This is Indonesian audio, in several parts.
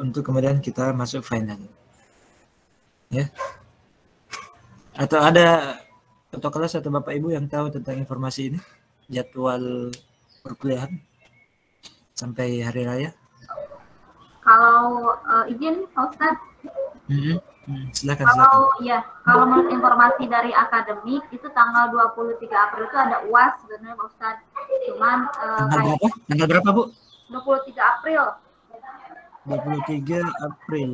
untuk kemudian kita masuk final. Ya. Atau ada ketua kelas atau Bapak Ibu yang tahu tentang informasi ini? Jadwal perkuliahan sampai hari raya? Kalau izin Pak Ustadz. Silakan. Kalau menurut informasi dari akademik itu tanggal 23 April itu ada UAS sebenarnya Pak Ustadz. Cuman tanggal berapa Bu? 23 April. 23 April.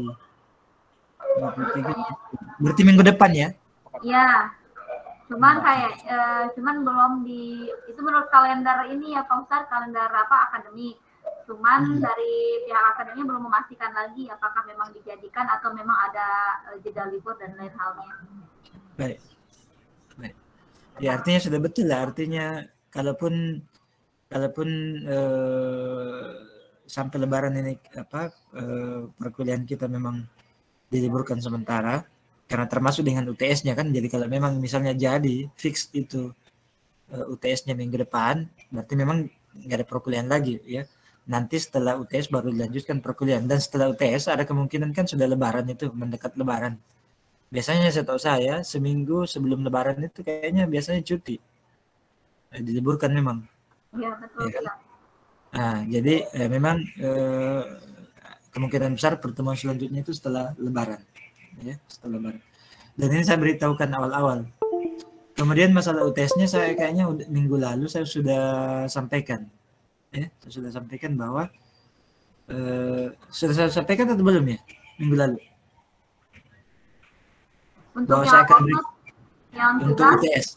23. Berarti minggu depan ya? Iya. Cuman cuman belum itu menurut kalender ini ya Pak Ustadz, kalender akademik. Cuman dari pihak akademik belum memastikan lagi apakah memang dijadikan atau memang ada jeda libur dan lain halnya. Baik. Ya artinya sudah betul lah. Artinya kalaupun sampai Lebaran ini perkuliahan kita memang diliburkan sementara karena termasuk dengan UTS-nya kan. Jadi kalau memang misalnya jadi fix itu UTS-nya minggu depan, berarti memang nggak ada perkuliahan lagi ya. Nanti setelah UTS baru dilanjutkan perkuliahan, dan setelah UTS ada kemungkinan kan sudah Lebaran, itu mendekat Lebaran. Biasanya setahu saya seminggu sebelum Lebaran itu kayaknya biasanya cuti, diliburkan memang. Iya betul. Ya, nah jadi memang kemungkinan besar pertemuan selanjutnya itu setelah Lebaran, ya setelah Lebaran. Dan ini saya beritahukan awal-awal. Kemudian masalah UTS-nya saya kayaknya minggu lalu saya sudah sampaikan. Saya sudah sampaikan bahwa sudah saya sampaikan atau belum ya minggu lalu? Untuk bahwa saya akan beri untuk tugas? UTS.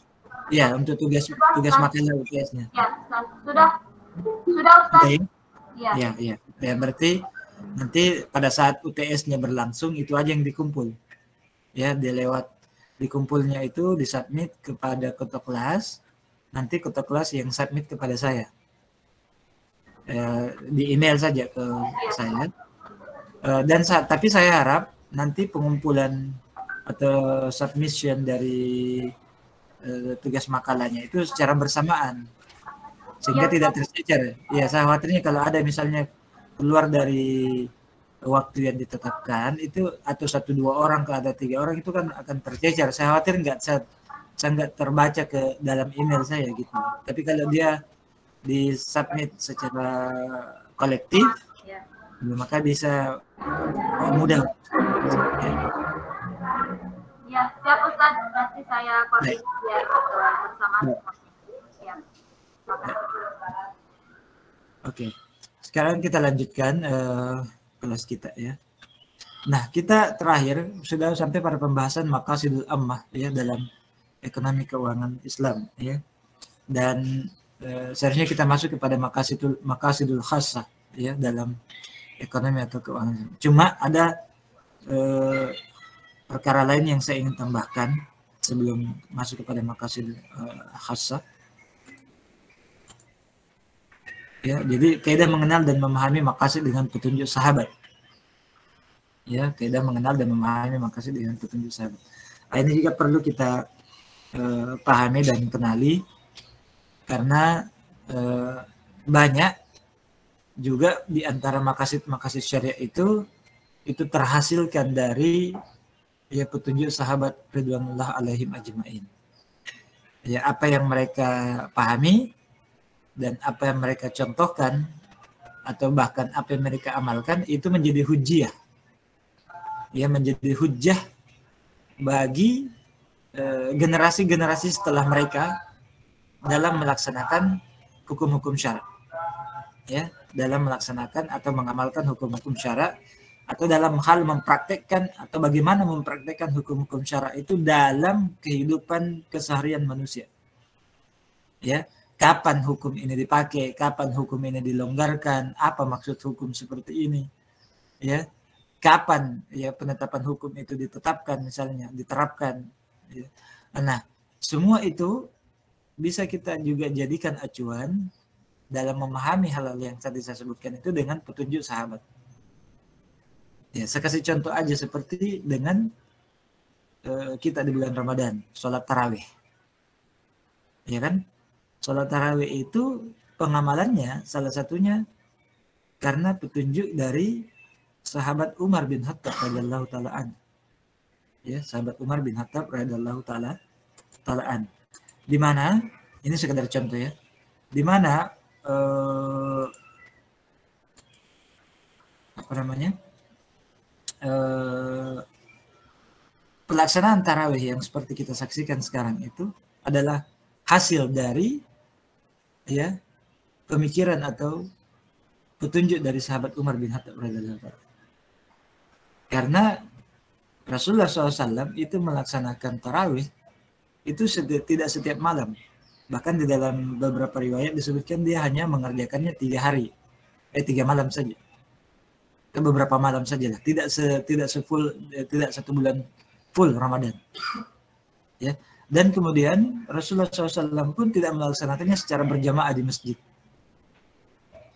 Ya, untuk tugas makalah UTS-nya. Ya, sudah Ustaz. Ya, berarti nanti pada saat UTS-nya berlangsung itu aja yang dikumpul. Ya, dikumpulnya itu disubmit kepada ketua kelas, nanti ketua kelas yang submit kepada saya. Di email saja ke saya. Tapi saya harap nanti pengumpulan atau submission dari tugas makalahnya itu secara bersamaan sehingga tidak tercecer. Ya, saya khawatirnya kalau ada misalnya keluar dari waktu yang ditetapkan itu atau 1-2 orang ke ada 3 orang itu kan akan tercecer. Saya khawatir nggak terbaca ke dalam email saya gitu. Tapi kalau dia disubmit secara kolektif, maka bisa mudah. Ya, siap Ustaz. Nanti saya koordinasi ya bersama. Ya. Oke. Sekarang kita lanjutkan kelas kita ya. Nah, kita terakhir sudah sampai pada pembahasan maqasidul ammah ya dalam ekonomi keuangan Islam ya. Dan seharusnya kita masuk kepada maqasidul khassah ya dalam ekonomi atau keuangan. Cuma ada perkara lain yang saya ingin tambahkan sebelum masuk kepada maqasidul khassah. Ya, jadi kaidah mengenal dan memahami maqasid dengan petunjuk sahabat. Ya, kaidah mengenal dan memahami maqasid dengan petunjuk sahabat. Ini juga perlu kita pahami dan kenali karena banyak juga di antara maqasid syariah itu terhasilkan dari ya petunjuk sahabat ridwanullah alaihim ajmain. Ya, apa yang mereka pahami dan apa yang mereka contohkan atau bahkan apa yang mereka amalkan itu menjadi hujjah. Ya, menjadi hujjah bagi generasi-generasi setelah mereka dalam melaksanakan hukum-hukum syara. Ya, dalam melaksanakan atau mengamalkan hukum-hukum syara atau dalam hal mempraktekkan atau bagaimana mempraktekkan hukum-hukum syara itu dalam kehidupan keseharian manusia. Ya, kapan hukum ini dipakai, kapan hukum ini dilonggarkan, apa maksud hukum seperti ini, ya, kapan ya penetapan hukum itu ditetapkan misalnya, diterapkan. Ya. Nah, semua itu bisa kita juga jadikan acuan dalam memahami hal-hal yang tadi saya sebutkan itu dengan petunjuk sahabat. Ya, saya kasih contoh aja seperti dengan kita di bulan Ramadan, sholat tarawih, ya kan? Sholat tarawih itu pengamalannya salah satunya karena petunjuk dari sahabat Umar bin Khattab radhiyallahu taala an. Ya, sahabat Umar bin Khattab radhiyallahu taala an. Di mana ini sekedar contoh ya. Di mana apa namanya? Pelaksanaan tarawih yang seperti kita saksikan sekarang itu adalah hasil dari ya pemikiran atau petunjuk dari sahabat Umar bin Khattab radhiyallahu anhu. Karena Rasulullah SAW itu melaksanakan tarawih itu tidak setiap malam. Bahkan di dalam beberapa riwayat disebutkan dia hanya mengerjakannya 3 malam saja. Beberapa malam saja lah. Tidak satu bulan full Ramadan. Ya. Dan kemudian Rasulullah SAW pun tidak melaksanakannya secara berjamaah di masjid.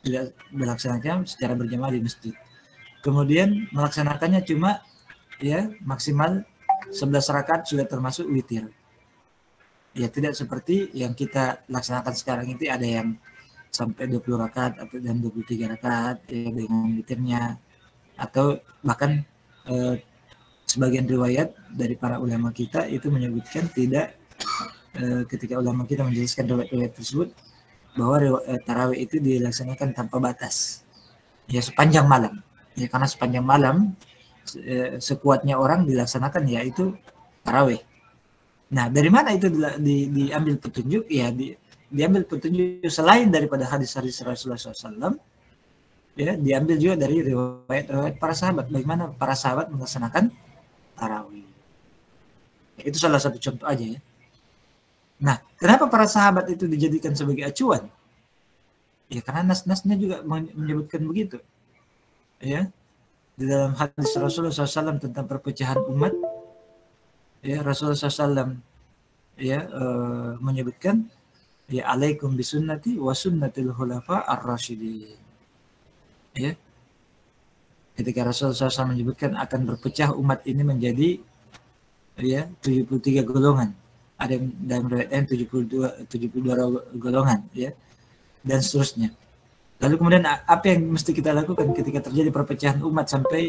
Tidak melaksanakannya secara berjamaah di masjid. Kemudian melaksanakannya cuma ya maksimal 11 rakaat sudah termasuk witir. Ya tidak seperti yang kita laksanakan sekarang itu ada yang sampai 20 rakaat atau dan 23 rakaat ya, dengan witirnya, atau bahkan sebagian riwayat dari para ulama kita itu menyebutkan tidak ketika ulama kita menjelaskan riwayat tersebut bahwa tarawih itu dilaksanakan tanpa batas ya sepanjang malam ya, karena sepanjang malam sekuatnya orang dilaksanakan yaitu tarawih. Nah dari mana itu diambil petunjuk ya, diambil petunjuk selain daripada hadis-hadis Rasulullah SAW ya, diambil juga dari riwayat para sahabat, bagaimana para sahabat melaksanakan tarawih. Itu salah satu contoh aja ya. Nah, kenapa para sahabat itu dijadikan sebagai acuan? Ya karena nas-nasnya juga menyebutkan begitu. Ya, di dalam hadis Rasulullah SAW tentang perpecahan umat, ya Rasulullah SAW ya menyebutkan ya alaikum bisunnati wa sunnatil khulafa ar-rasyidin. Ya, ketika Rasulullah SAW menyebutkan akan berpecah umat ini menjadi ya 73 golongan, ada yang dalam riwayat lain 72 golongan ya, dan seterusnya. Lalu kemudian apa yang mesti kita lakukan ketika terjadi perpecahan umat sampai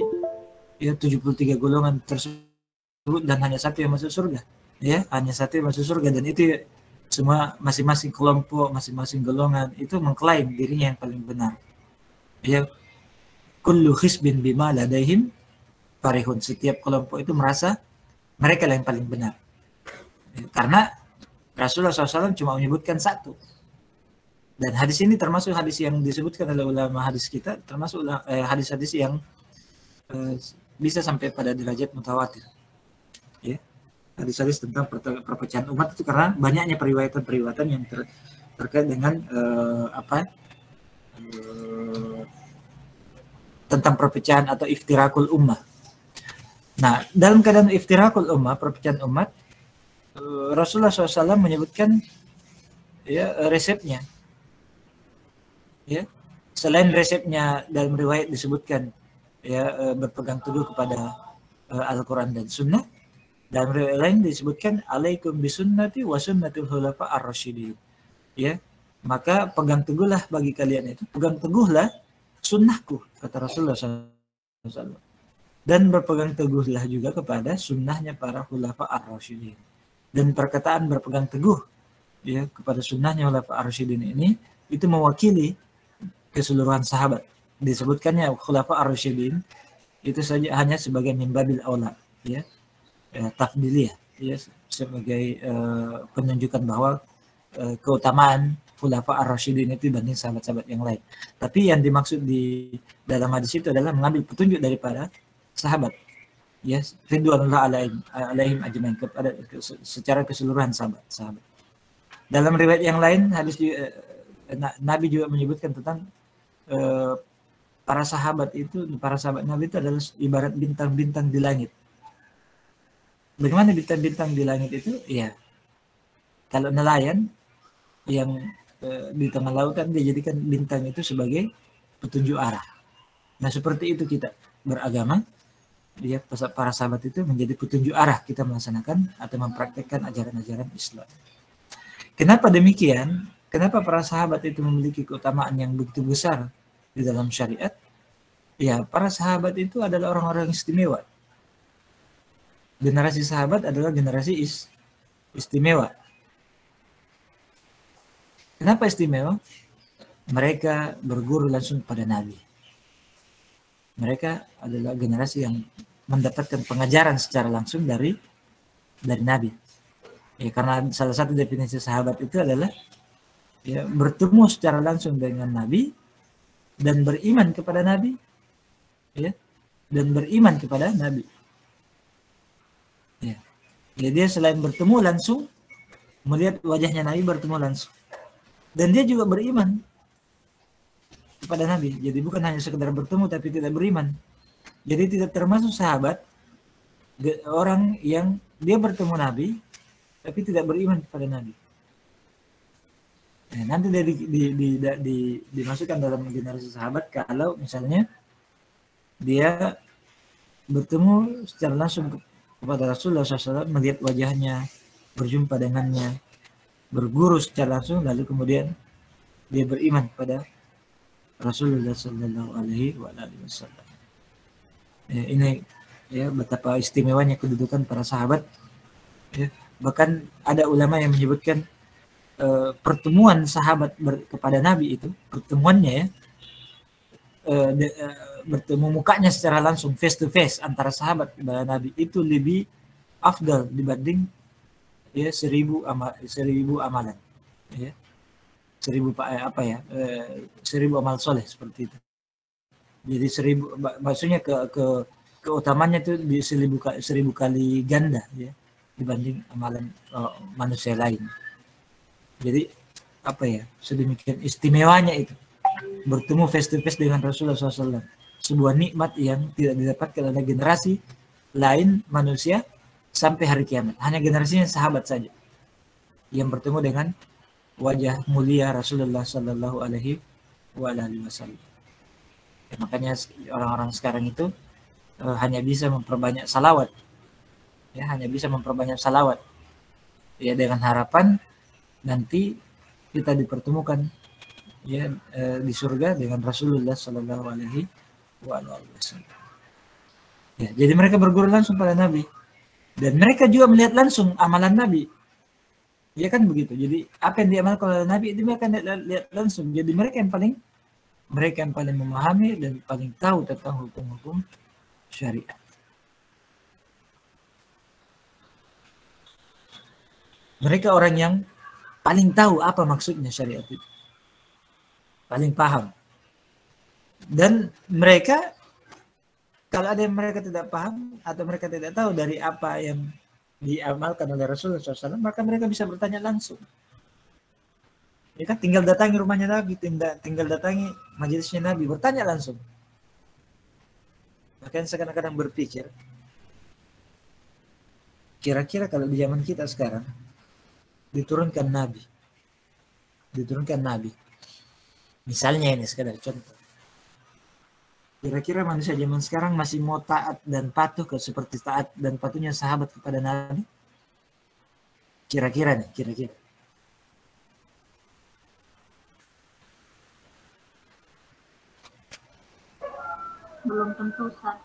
ya 73 golongan tersebut dan hanya satu yang masuk surga ya, hanya satu yang masuk surga, dan itu semua masing-masing kelompok, masing-masing golongan itu mengklaim dirinya yang paling benar ya. Kullu hisbin bima ladaihim farihun. Setiap kelompok itu merasa mereka yang paling benar. Karena Rasulullah SAW cuma menyebutkan satu. Dan hadis ini termasuk hadis yang disebutkan oleh ulama hadis kita, termasuk hadis-hadis yang bisa sampai pada derajat mutawatir. Ya. Hadis-hadis tentang perpecahan umat itu karena banyaknya periwayatan-periwayatan yang terkait dengan tentang perpecahan atau iftirakul ummah. Nah, dalam keadaan iftirakul ummah, perpecahan umat, Rasulullah SAW menyebutkan ya resepnya. Ya, selain resepnya dalam riwayat disebutkan ya berpegang teguh kepada Al-Quran dan Sunnah, dalam riwayat lain disebutkan alaikum bisunnati wa sunnatil khulafa ar-rasyidin. Ya, maka pegang teguhlah bagi kalian itu, pegang teguhlah sunnahku, kata Rasulullah SAW. Dan berpegang teguhlah juga kepada sunnahnya para khulafa ar-rasyidin. Dan perkataan berpegang teguh ya kepada sunnahnya khulafa ar-rasyidin ini itu mewakili keseluruhan sahabat. Disebutkannya khulafa ar-rasyidin itu saja hanya sebagai min babil aula ya, tafdiliyah ya, sebagai penunjukan bahwa keutamaan khulafa ar-rasyidin itu dibanding sahabat-sahabat yang lain. Tapi yang dimaksud di dalam hadis itu adalah mengambil petunjuk daripada sahabat. Ya, ridwanullah alaihim ajmain, kepada secara keseluruhan sahabat. Dalam riwayat yang lain hadis Nabi juga menyebutkan tentang para sahabat Nabi itu adalah ibarat bintang-bintang di langit. Bagaimana bintang-bintang di langit itu? Ya, kalau nelayan yang di tengah lautan dia jadikan bintang itu sebagai petunjuk arah. Nah seperti itu kita beragama, dia para sahabat itu menjadi petunjuk arah kita melaksanakan atau mempraktekkan ajaran-ajaran Islam. Kenapa demikian? Kenapa para sahabat itu memiliki keutamaan yang begitu besar di dalam syariat? Ya, para sahabat itu adalah orang-orang istimewa. Generasi sahabat adalah generasi istimewa. Kenapa istimewa? Mereka berguru langsung pada Nabi. Mereka adalah generasi yang mendapatkan pengajaran secara langsung dari Nabi. Ya, karena salah satu definisi sahabat itu adalah ya, bertemu secara langsung dengan Nabi dan beriman kepada Nabi, ya, dan beriman kepada Nabi. Ya, ya dia selain bertemu langsung, melihat wajahnya Nabi, bertemu langsung, dan dia juga beriman kepada Nabi. Jadi bukan hanya sekedar bertemu tapi tidak beriman. Jadi tidak termasuk sahabat orang yang dia bertemu Nabi tapi tidak beriman kepada Nabi. Nah, nanti dimasukkan dalam generasi sahabat kalau misalnya dia bertemu secara langsung kepada Rasulullah SAW, melihat wajahnya, berjumpa dengannya, berguru secara langsung, lalu kemudian dia beriman kepada Rasulullah Sallallahu Alaihi Wasallam. Ya, ini ya betapa istimewanya kedudukan para sahabat. Ya, bahkan ada ulama yang menyebutkan pertemuan sahabat kepada Nabi itu, pertemuannya ya, bertemu mukanya secara langsung, face to face antara sahabat kepada Nabi itu lebih afdal dibanding ya 1000 amalan. Ya. 1000 amal soleh seperti itu. Jadi 1000 maksudnya keutamanya itu di 1000 kali ganda ya dibanding amalan manusia lain. Jadi apa ya, sedemikian istimewanya itu bertemu face to face dengan Rasulullah SAW, sebuah nikmat yang tidak didapatkan oleh generasi lain manusia sampai hari kiamat. Hanya generasinya sahabat saja yang bertemu dengan wajah mulia Rasulullah Sallallahu Alaihi Wasallam. Ya, makanya orang-orang sekarang itu hanya bisa memperbanyak salawat, ya hanya bisa memperbanyak salawat, ya dengan harapan nanti kita dipertemukan ya di surga dengan Rasulullah Sallallahu Alaihi Wasallam. Ya, jadi mereka berguru langsung pada Nabi dan mereka juga melihat langsung amalan Nabi. Ya kan begitu. Jadi apa yang diamalkan oleh Nabi itu mereka lihat langsung. Jadi mereka yang paling memahami dan paling tahu tentang hukum-hukum syariat. Mereka orang yang paling tahu apa maksudnya syariat itu. Paling paham. Dan mereka kalau ada yang mereka tidak paham atau mereka tidak tahu dari apa yang diamalkan oleh Rasulullah SAW, maka mereka bisa bertanya langsung. Ya kan, tinggal datangi rumahnya Nabi, tinggal datangi majelisnya Nabi, bertanya langsung. Makanya saya kadang-kadang berpikir, kira-kira kalau di zaman kita sekarang diturunkan Nabi, misalnya ini sekedar contoh, kira-kira manusia zaman sekarang masih mau taat dan patuh seperti taat dan patuhnya sahabat kepada Nabi? Kira-kira. Belum tentu, Ustaz.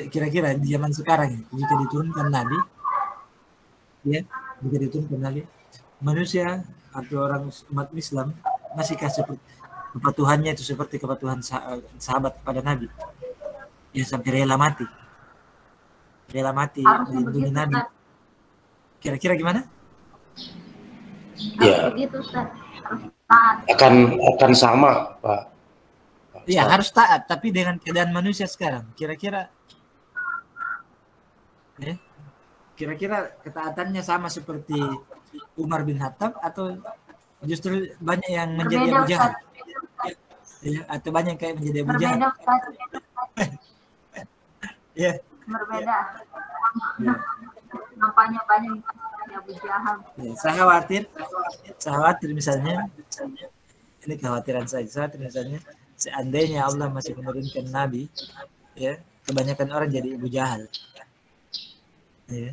Kira-kira di zaman sekarang jika diturunkan Nabi, ya, jika diturunkan Nabi, manusia atau orang umat Islam masihkah seperti kepatuhannya itu seperti kepatuhan sahabat kepada Nabi, ya sampai rela mati melindungi Nabi? Kira-kira gimana? Ya, akan sama, Pak. Iya, harus taat, tapi dengan keadaan manusia sekarang, kira-kira ketaatannya sama seperti Umar bin Khattab atau justru banyak yang menjadi Abu Jahal? Ya, atau banyak kayak menjadi Abu Jahal? Ya. Berbeda. Ya. Nampaknya banyak Abu Jahal. Ya, saya khawatir misalnya, ini kekhawatiran saya, misalnya seandainya Allah masih menurunkan Nabi, ya kebanyakan orang jadi Abu Jahal, ya,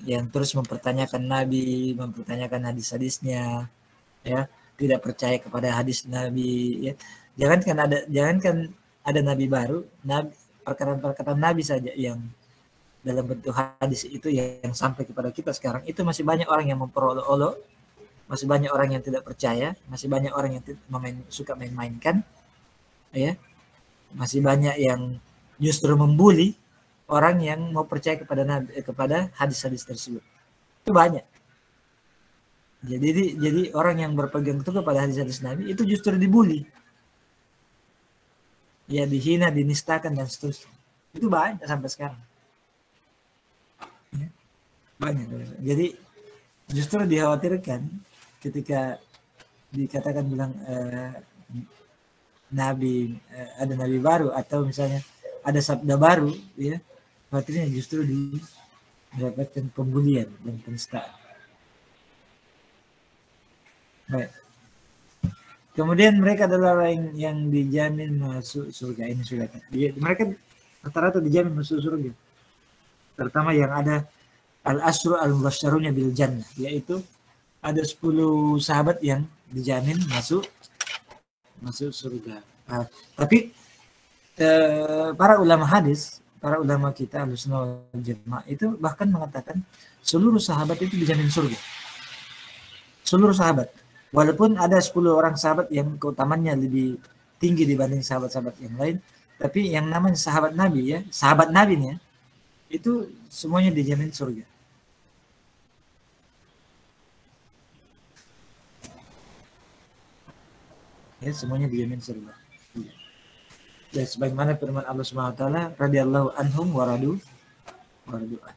yang terus mempertanyakan Nabi, mempertanyakan hadis-hadisnya, ya tidak percaya kepada hadis Nabi, ya jangankan ada nabi baru, perkataan nabi saja yang dalam bentuk hadis itu yang sampai kepada kita sekarang, itu masih banyak orang yang memperolok-olok, masih banyak orang yang tidak percaya, masih banyak orang yang suka main-mainkan, ya, masih banyak yang justru membuli orang yang mau percaya kepada hadis-hadis tersebut. Itu banyak. Jadi orang yang berpegang teguh kepada hadis-hadis Nabi itu justru dibuli, ya, dihina, dinistakan dan seterusnya. Itu banyak sampai sekarang. Ya, banyak. Jadi justru dikhawatirkan ketika dikatakan bilang nabi, ada nabi baru atau misalnya ada sabda baru, ya, khawatirnya justru mendapatkan pembulian dan penistaan. Baik. Kemudian mereka adalah orang yang dijamin masuk surga. Ini sudah. Mereka rata-rata dijamin masuk surga. Terutama yang ada al-asru al-mubasysyaruna bil jannah, yaitu ada 10 sahabat yang dijamin masuk surga. Tapi para ulama hadis, para ulama kita Ahlussunnah wal Jamaah itu bahkan mengatakan seluruh sahabat itu dijamin surga. Seluruh sahabat. Walaupun ada 10 orang sahabat yang keutamannya lebih tinggi dibanding sahabat-sahabat yang lain, tapi yang namanya sahabat Nabi, ya, sahabat Nabi nih, itu semuanya dijamin surga. Ya, semuanya dijamin surga. Dan sebagaimana firman Allah Subhanahu wa taala, radhiyallahu anhum wa radu an.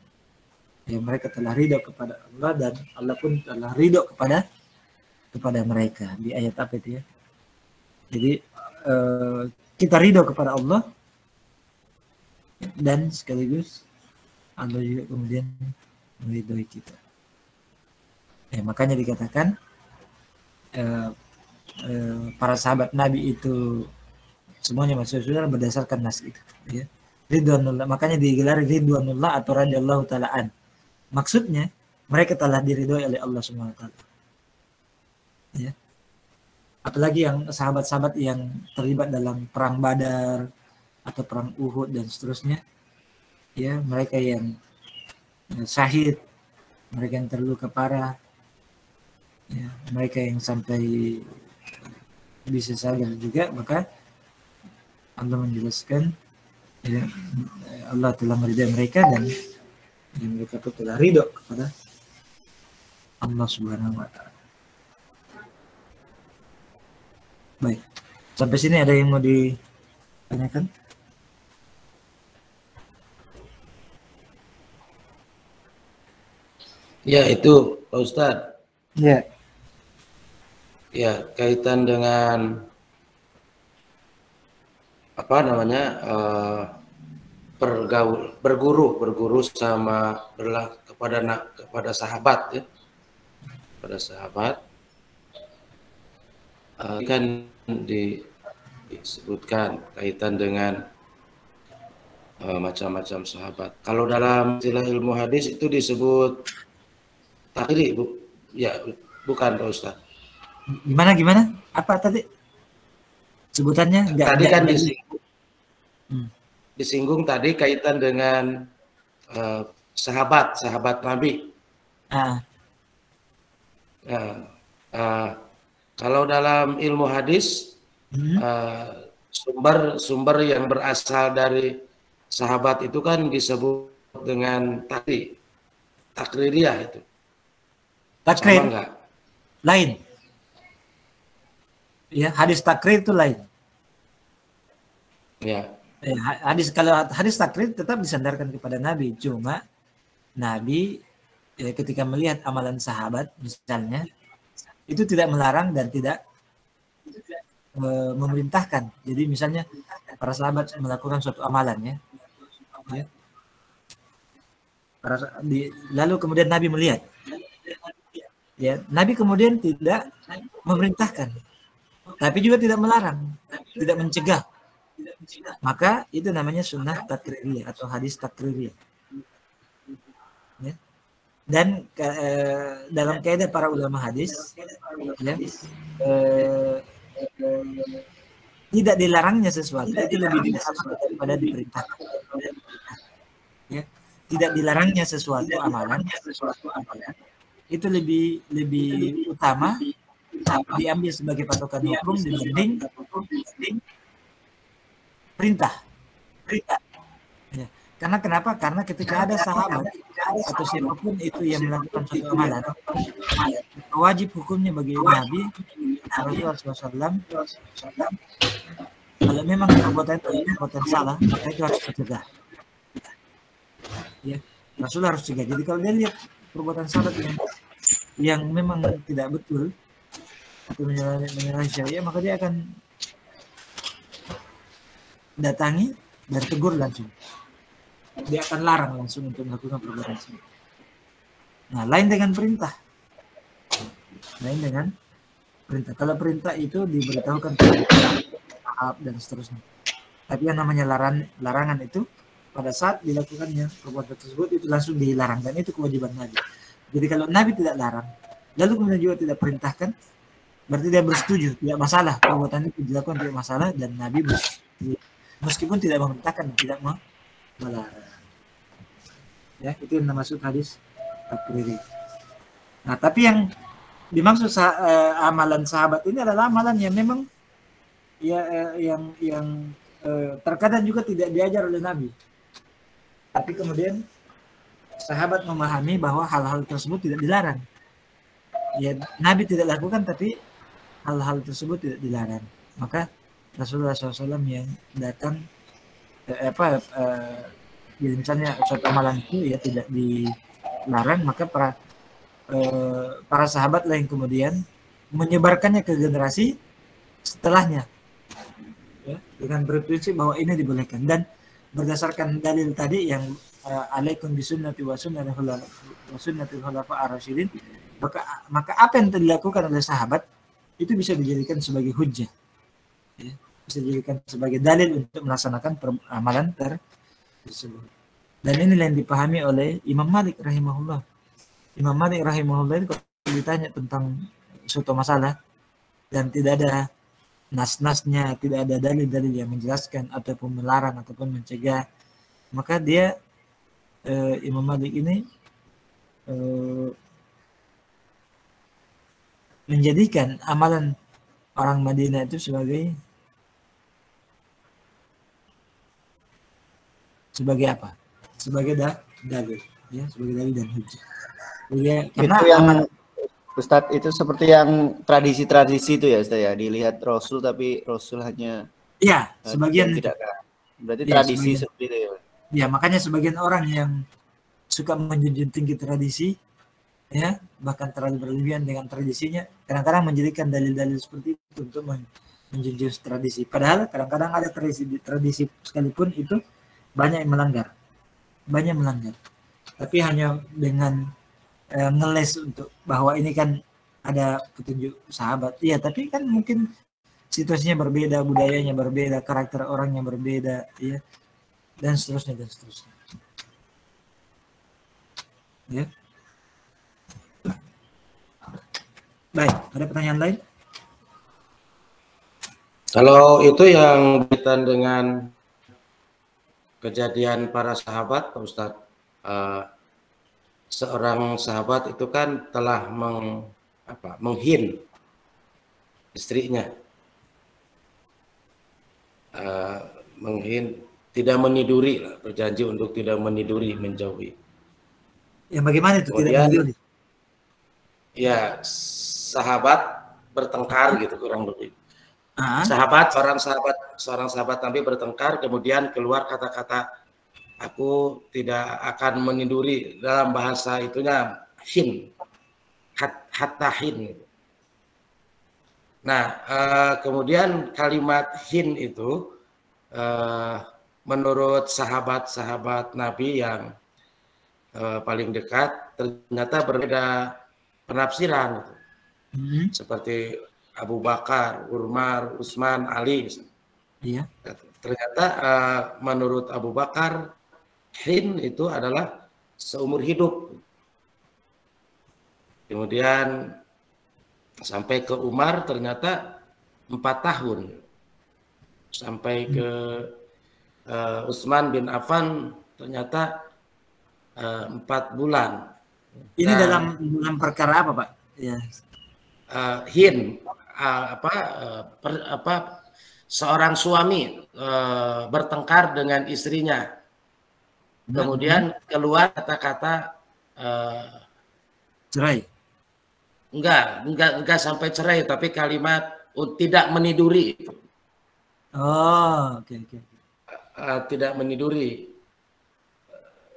Ya, mereka telah ridho kepada Allah dan Allah pun telah ridho kepada mereka. Di ayat apa itu, ya? Jadi kita ridho kepada Allah dan sekaligus Allah juga kemudian meridhoi kita. Ya, makanya dikatakan para sahabat Nabi itu semuanya masuk surga berdasarkan nas itu, ya. Ridwanullah, makanya digelar ridwanullah atau radhiyallahu ta'ala an. Maksudnya mereka telah diridhoi oleh Allah Subhanahu wa taala. Ya. Apalagi yang sahabat-sahabat yang terlibat dalam perang Badar atau perang Uhud dan seterusnya, ya, mereka yang syahid, mereka yang terluka parah, ya, mereka yang sampai bisa sadar juga, maka Allah menjelaskan, ya, Allah telah meridai mereka dan mereka pun telah ridho kepada Allah Subhanahu wa taala. Baik. Sampai sini ada yang mau ditanyakan? Ya, itu Pak Ustadz. Ya. Ya, kaitan dengan apa namanya, berguru sama kepada sahabat, ya, kepada sahabat. Kan disebutkan kaitan dengan macam-macam sahabat. Kalau dalam istilah ilmu hadis itu disebut takriri, ya, bukan Pak Ustadz. Gimana? Apa tadi sebutannya? Tadi kan disinggung tadi kaitan dengan sahabat Nabi. Kalau dalam ilmu hadis, sumber yang berasal dari sahabat itu kan disebut dengan takririyah itu. Takrir sama enggak? Lain. Ya, hadis takrir itu lain. Ya. Kalau hadis takrir tetap disandarkan kepada Nabi, cuma Nabi ketika melihat amalan sahabat misalnya, itu tidak melarang dan tidak memerintahkan. Jadi misalnya para sahabat melakukan suatu amalan, ya. Lalu kemudian Nabi melihat, ya, Nabi kemudian tidak memerintahkan, tapi juga tidak melarang, tidak mencegah. Maka itu namanya sunnah takririyah atau hadis takririyah. Ya. Dan dalam kaidah para ulama hadis, ya, tidak dilarangnya sesuatu itu lebih diutamakan daripada diperintahkan. Ya, tidak dilarangnya sesuatu amalan itu lebih utama diambil sebagai patokan hukum dibanding perintah. Ya. Karena kenapa? Karena ketika ada sahabat atau siapapun itu yang melakukan suatu amalan, wajib hukumnya bagi Nabi Rasulullah SAW, kalau memang perbuatan itu perbuatan salah, maka itu harus dicegah. Ya, Rasul harus cegah. Jadi kalau dia lihat perbuatan salah yang memang tidak betul atau menyalahi syariat, maka dia akan datangi dan tegur langsung. Dia akan larang langsung untuk melakukan perbuatan salah. Nah, lain dengan perintah. Kalau perintah itu diberitahukan tahap dan seterusnya. Tapi yang namanya larangan itu pada saat dilakukannya perbuatan tersebut itu langsung dilarang, dan itu kewajiban Nabi. Jadi kalau Nabi tidak larang, lalu kemudian juga tidak perintahkan, berarti dia bersetuju, tidak masalah perbuatan itu dilakukan, tidak masalah, dan Nabi bersetuju meskipun tidak memerintahkan dan tidak melarang. Ya, itu yang maksud hadis takriri. Nah, tapi yang dimaksud amalan sahabat ini adalah amalan yang memang yang terkadang juga tidak diajar oleh Nabi. Tapi kemudian sahabat memahami bahwa hal-hal tersebut tidak dilarang. Ya, Nabi tidak lakukan, tapi hal-hal tersebut tidak dilarang. Maka Rasulullah SAW yang datang jadi misalnya suatu amalan itu ya tidak dilarang, maka para sahabat lain kemudian menyebarkannya ke generasi setelahnya, ya, dengan berprinsip bahwa ini dibolehkan. Dan berdasarkan dalil tadi yang alaikum bisunnati wa sunnatil khulafa ar-rasyidin, maka apa yang dilakukan oleh sahabat itu bisa dijadikan sebagai hujjah, ya, bisa dijadikan sebagai dalil untuk melaksanakan amalan tersebut. Dan inilah yang dipahami oleh Imam Malik rahimahullah. Imam Malik rahimahullah kalau ditanya tentang suatu masalah dan tidak ada nas-nasnya, tidak ada dalil-dalil yang menjelaskan ataupun melarang ataupun mencegah, maka dia Imam Malik ini menjadikan amalan orang Madinah itu sebagai apa? Sebagai dalil, ya, sebagai dalil dan hujjah. Ya, karena itu yang Ustadz itu seperti yang tradisi-tradisi itu ya Ustadz ya, dilihat Rasul tapi Rasul hanya ya sebagian tidak, berarti ya, tradisi seperti itu ya. Ya, makanya sebagian orang yang suka menjunjung tinggi tradisi, ya, bahkan terlalu berlebihan dengan tradisinya, kadang-kadang menjadikan dalil-dalil seperti itu untuk menjunjung tradisi. Padahal kadang-kadang ada tradisi sekalipun itu banyak yang melanggar. Tapi hanya dengan ngeles untuk bahwa ini kan ada petunjuk sahabat. Iya, tapi kan mungkin situasinya berbeda, budayanya berbeda, karakter orangnya berbeda, ya, dan seterusnya. Ya. Baik, ada pertanyaan lain? Kalau itu yang berkaitan dengan kejadian para sahabat, Pak Ustadz, seorang sahabat itu kan telah menghin istrinya, tidak meniduri, berjanji untuk tidak meniduri, menjauhi. Ya, bagaimana itu tidak meniduri? Ya, sahabat bertengkar gitu kurang lebih. Seorang sahabat Nabi bertengkar, kemudian keluar kata-kata, aku tidak akan meniduri, dalam bahasa itunya hin, hatta hin. Nah, kemudian kalimat hin itu menurut sahabat-sahabat Nabi yang paling dekat ternyata berbeda penafsiran, seperti Abu Bakar, Umar, Utsman, Ali. Iya. Ternyata menurut Abu Bakar, hin itu adalah seumur hidup. Kemudian sampai ke Umar ternyata 4 tahun. sampai ke Utsman bin Affan ternyata 4 bulan. Ini Dan, dalam perkara apa, Pak? Ya. Seorang suami bertengkar dengan istrinya, kemudian keluar kata-kata cerai. Enggak sampai cerai, tapi kalimat tidak meniduri. Oh, oke. Tidak meniduri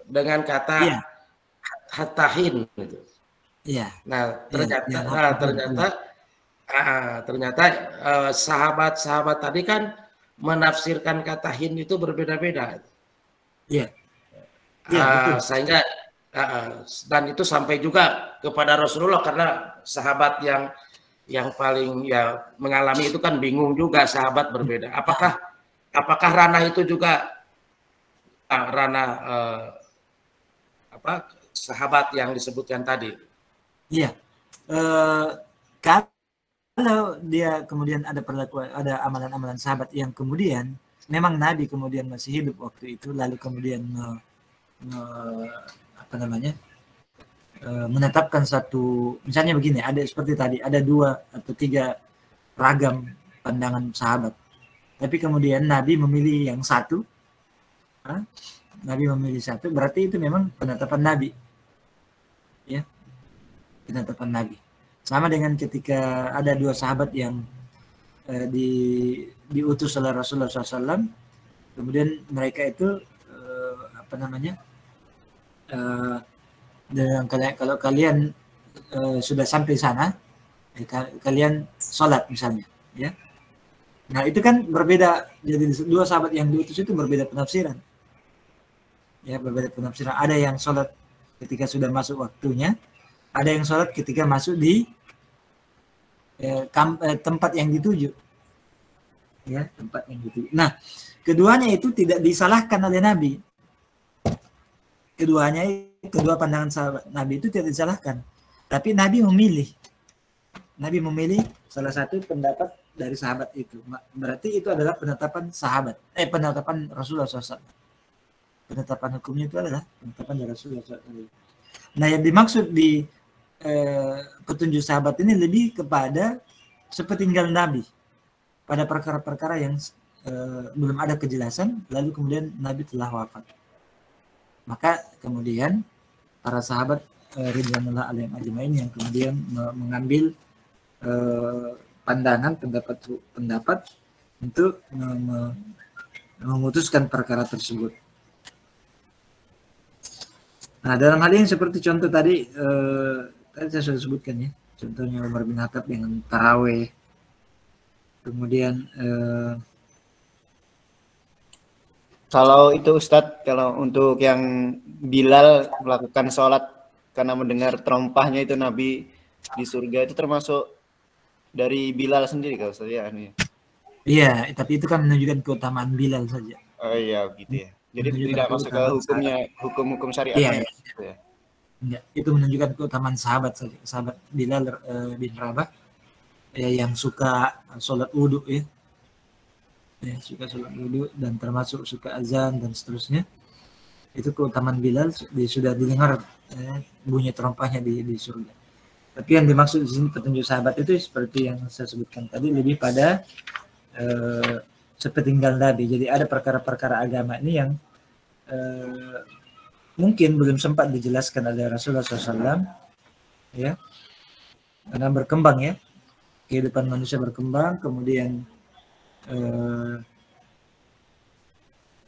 dengan kata Iya. hatahin gitu. Iya. Nah, ternyata sahabat-sahabat tadi kan menafsirkan kata hin itu berbeda-beda. Iya. Iya, betul. Sehingga dan itu sampai juga kepada Rasulullah, karena sahabat yang paling ya mengalami itu kan bingung juga, sahabat berbeda. Apakah ranah itu juga ranah sahabat yang disebutkan tadi? Iya. Kalau dia kemudian ada perlakuan, ada amalan-amalan sahabat yang kemudian memang Nabi kemudian masih hidup waktu itu, lalu kemudian menetapkan satu, misalnya begini, ada seperti tadi, ada 2 atau 3 ragam pandangan sahabat, tapi kemudian Nabi memilih yang satu, berarti itu memang penetapan Nabi, ya, penetapan Nabi. Sama dengan ketika ada 2 sahabat yang diutus oleh Rasulullah SAW, kemudian mereka itu kalau kalian sudah sampai sana, kalian sholat misalnya, ya. Nah itu kan berbeda. Jadi 2 sahabat yang diutus itu berbeda penafsiran, ya, berbeda penafsiran. Ada yang sholat ketika sudah masuk waktunya, ada yang sholat ketika masuk di tempat yang dituju, ya, tempat yang dituju. Nah keduanya itu tidak disalahkan oleh Nabi. Kedua pandangan sahabat Nabi itu tidak disalahkan, tapi Nabi memilih salah satu pendapat dari sahabat itu. Berarti itu adalah penetapan penetapan Rasulullah SAW. Penetapan hukumnya itu adalah penetapan dari Rasulullah SAW. Nah yang dimaksud di petunjuk sahabat ini lebih kepada sepeninggal Nabi pada perkara-perkara yang belum ada kejelasan, lalu kemudian Nabi telah wafat. Maka kemudian para sahabat ridwanullah alaihim ajmain yang kemudian mengambil pendapat untuk memutuskan perkara tersebut. Nah dalam hal ini seperti contoh tadi saya sudah sebutkan, ya, contohnya Umar bin Khattab dengan taraweh, kemudian kalau itu Ustadz, kalau untuk yang Bilal melakukan sholat karena mendengar terompahnya itu Nabi di surga, itu termasuk dari Bilal sendiri kalau Ustadz, ya? Iya, tapi itu kan menunjukkan keutamaan Bilal saja. Oh iya, gitu ya. Jadi tidak masuk ke hukum syariat. Iya. Ya. Enggak, itu menunjukkan keutamaan sahabat saja. Sahabat Bilal bin Rabah yang suka sholat wudhu, ya. Suka sholat wudhu dan termasuk suka azan dan seterusnya. Itu keutamaan Bilal sudah didengar bunyi terompahnya di surga. Tapi yang dimaksud di sini petunjuk sahabat itu seperti yang saya sebutkan tadi, lebih pada sepeninggal Nabi. Jadi ada perkara-perkara agama ini yang mungkin belum sempat dijelaskan oleh Rasulullah SAW, ya, karena berkembang, ya, kehidupan manusia berkembang, kemudian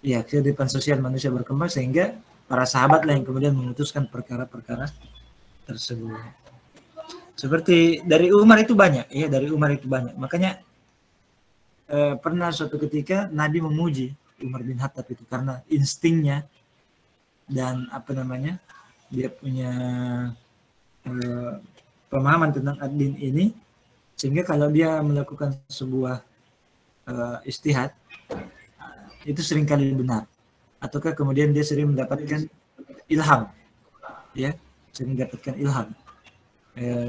kehidupan sosial manusia berkembang, sehingga para sahabat lah yang kemudian memutuskan perkara-perkara tersebut. Seperti dari Umar itu banyak, ya, Makanya pernah suatu ketika Nabi memuji Umar bin Khattab itu karena instingnya dan dia punya pemahaman tentang ad-din ini, sehingga kalau dia melakukan sebuah istihad itu seringkali benar, ataukah kemudian dia sering mendapatkan ilham, ya, sering mendapatkan ilham.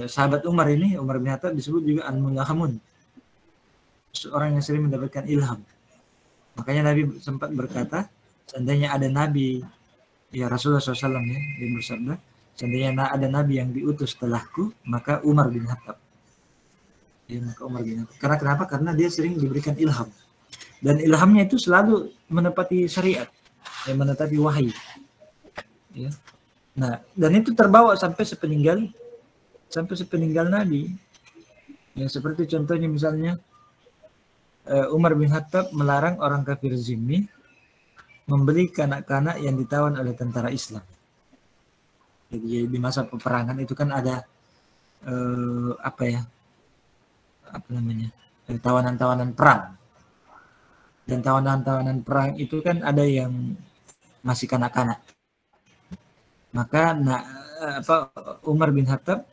Sahabat Umar ini, Umar bin Khattab, disebut juga al-mulhamun, seorang yang sering mendapatkan ilham, Makanya Nabi sempat berkata, seandainya ada Nabi, ya Rasulullah SAW ya, dia bersabda, seandainya ada Nabi yang diutus setelahku, maka Umar bin Khattab. Ya, maka Umar bin Khattab. Karena kenapa? Karena dia sering diberikan ilham. Dan ilhamnya itu selalu menepati syariat, ya, menepati wahyu. Ya. Nah, dan itu terbawa sampai sepeninggal Nabi. Ya, seperti contohnya misalnya Umar bin Khattab melarang orang kafir zimmi membeli kanak-kanak yang ditawan oleh tentara Islam. Jadi di masa peperangan itu kan ada tawanan-tawanan perang. Dan tawanan-tawanan perang itu kan ada yang masih kanak-kanak. Maka Umar bin Khattab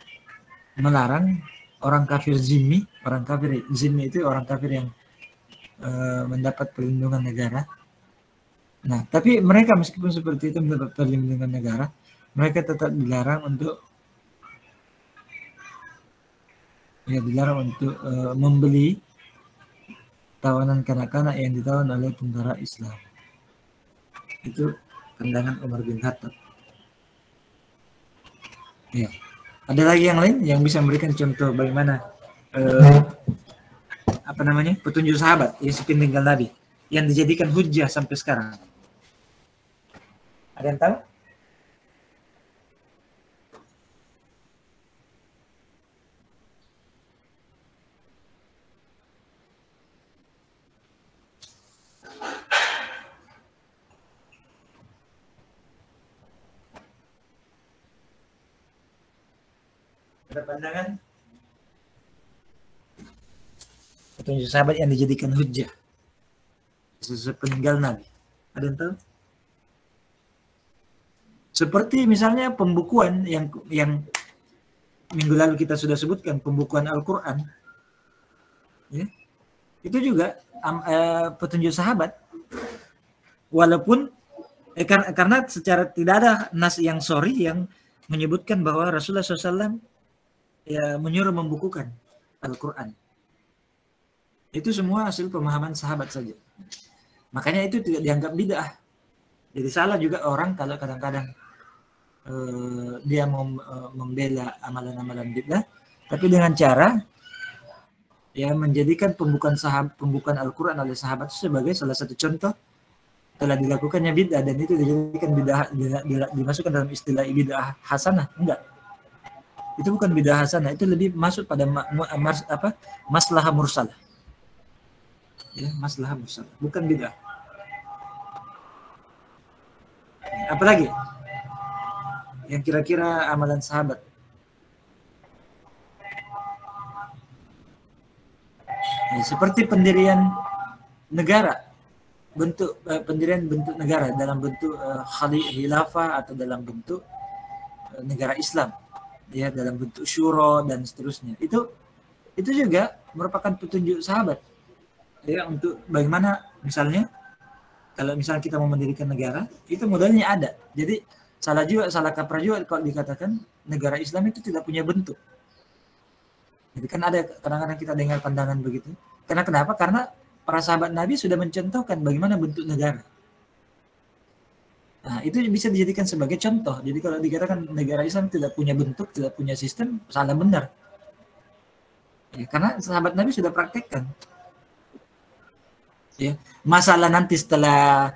melarang orang kafir zimmi. Orang kafir zimmi itu orang kafir yang mendapat perlindungan negara. Nah, tapi mereka meskipun seperti itu mendapat perlindungan negara, mereka tetap dilarang untuk membeli tawanan kanak-kanak yang ditawan oleh tentara Islam. Itu pandangan Umar bin Khattab. Ya. Ada lagi yang lain yang bisa memberikan contoh bagaimana petunjuk sahabat yang sepeninggal Nabi yang dijadikan hujjah sampai sekarang. Ada yang tahu? Ada pandangan? Petunjuk sahabat yang dijadikan hujjah sepeninggal Nabi. Ada yang tahu? Seperti misalnya pembukuan yang minggu lalu kita sudah sebutkan, pembukuan Al-Quran. Ya. Itu juga petunjuk sahabat. Walaupun karena secara tidak ada nas yang sahih yang menyebutkan bahwa Rasulullah SAW ya menyuruh membukukan Al-Quran. Itu semua hasil pemahaman sahabat saja. Makanya itu tidak dianggap bid'ah. Jadi salah juga orang kalau kadang-kadang dia mau membela amalan-amalan bid'ah, tapi dengan cara ya menjadikan pembukaan Al-Quran oleh sahabat sebagai salah satu contoh telah dilakukannya bid'ah, dan itu dijadikan bid'ah, dimasukkan dalam istilah bid'ah hasanah. Enggak. Itu bukan bid'ah hasanah, itu lebih masuk pada maslahah mursalah. Ya, maslahah mursalah, bukan bid'ah. Apalagi yang kira-kira amalan sahabat? Ya, seperti pendirian negara, pendirian bentuk negara dalam bentuk khilafah atau dalam bentuk negara Islam, ya, dalam bentuk syuro dan seterusnya. Itu juga merupakan petunjuk sahabat, ya, untuk bagaimana misalnya kalau misalnya kita mau mendirikan negara, itu modalnya ada. Jadi salah kaprah juga kalau dikatakan negara Islam itu tidak punya bentuk. Jadi kan ada kadang-kadang kita dengar pandangan begitu. Karena kenapa? Karena para sahabat Nabi sudah mencontohkan bagaimana bentuk negara. Nah, itu bisa dijadikan sebagai contoh. Jadi kalau dikatakan negara Islam tidak punya bentuk, tidak punya sistem, salah benar. Ya, karena sahabat Nabi sudah praktekkan. Ya, masalah nanti setelah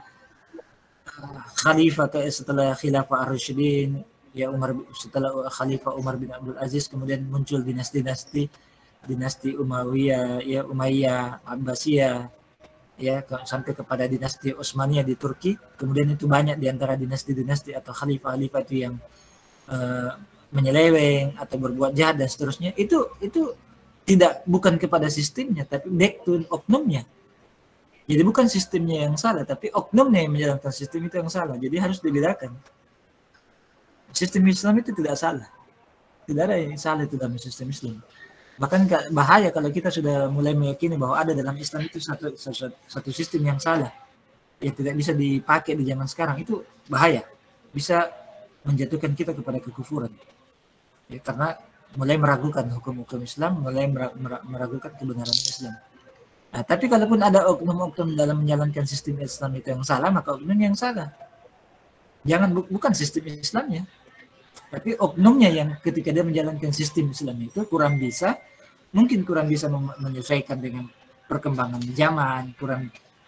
setelah khilafah Ar-Rasyidin, ya setelah khalifah Umar bin Abdul Aziz, kemudian muncul dinasti Umayyah, ya, Umayyah, Abbasiyah, ya, sampai kepada dinasti Utsmaniyah di Turki. Kemudian itu banyak di antara dinasti atau khalifah-khalifah itu yang menyeleweng atau berbuat jahat dan seterusnya. Itu bukan kepada sistemnya, tapi back to oknumnya. Jadi bukan sistemnya yang salah, tapi oknumnya yang menjalankan sistem itu yang salah. Jadi harus dibedakan. Sistem Islam itu tidak salah. Tidak ada yang salah itu dalam sistem Islam. Bahkan bahaya kalau kita sudah mulai meyakini bahwa ada dalam Islam itu satu sistem yang salah, yang tidak bisa dipakai di zaman sekarang. Itu bahaya. Bisa menjatuhkan kita kepada kekufuran. Ya, karena mulai meragukan hukum-hukum Islam, mulai meragukan kebenaran Islam. Nah, tapi kalaupun ada oknum-oknum dalam menjalankan sistem Islam itu yang salah, maka oknum yang salah. Jangan bukan sistem Islamnya, tapi oknumnya yang ketika dia menjalankan sistem Islam itu mungkin kurang bisa menyesuaikan dengan perkembangan zaman,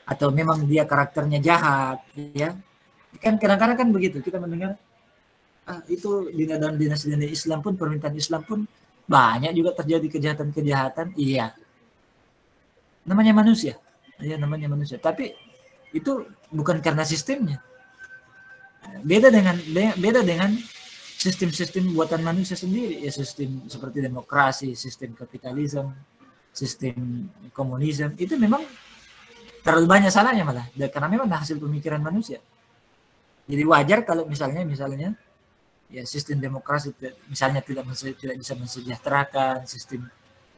atau memang dia karakternya jahat, ya. Kan kadang-kadang kan begitu, kita mendengar itu di dalam dinasti Islam pun, permintaan Islam pun banyak juga terjadi kejahatan-kejahatan. Iya, namanya manusia, ya namanya manusia. Tapi itu bukan karena sistemnya. Beda dengan sistem-sistem buatan manusia sendiri, ya sistem seperti demokrasi, sistem kapitalisme, sistem komunisme, itu memang terlalu banyak salahnya malah, karena memang hasil pemikiran manusia. Jadi wajar kalau misalnya ya sistem demokrasi misalnya tidak bisa mensejahterakan, sistem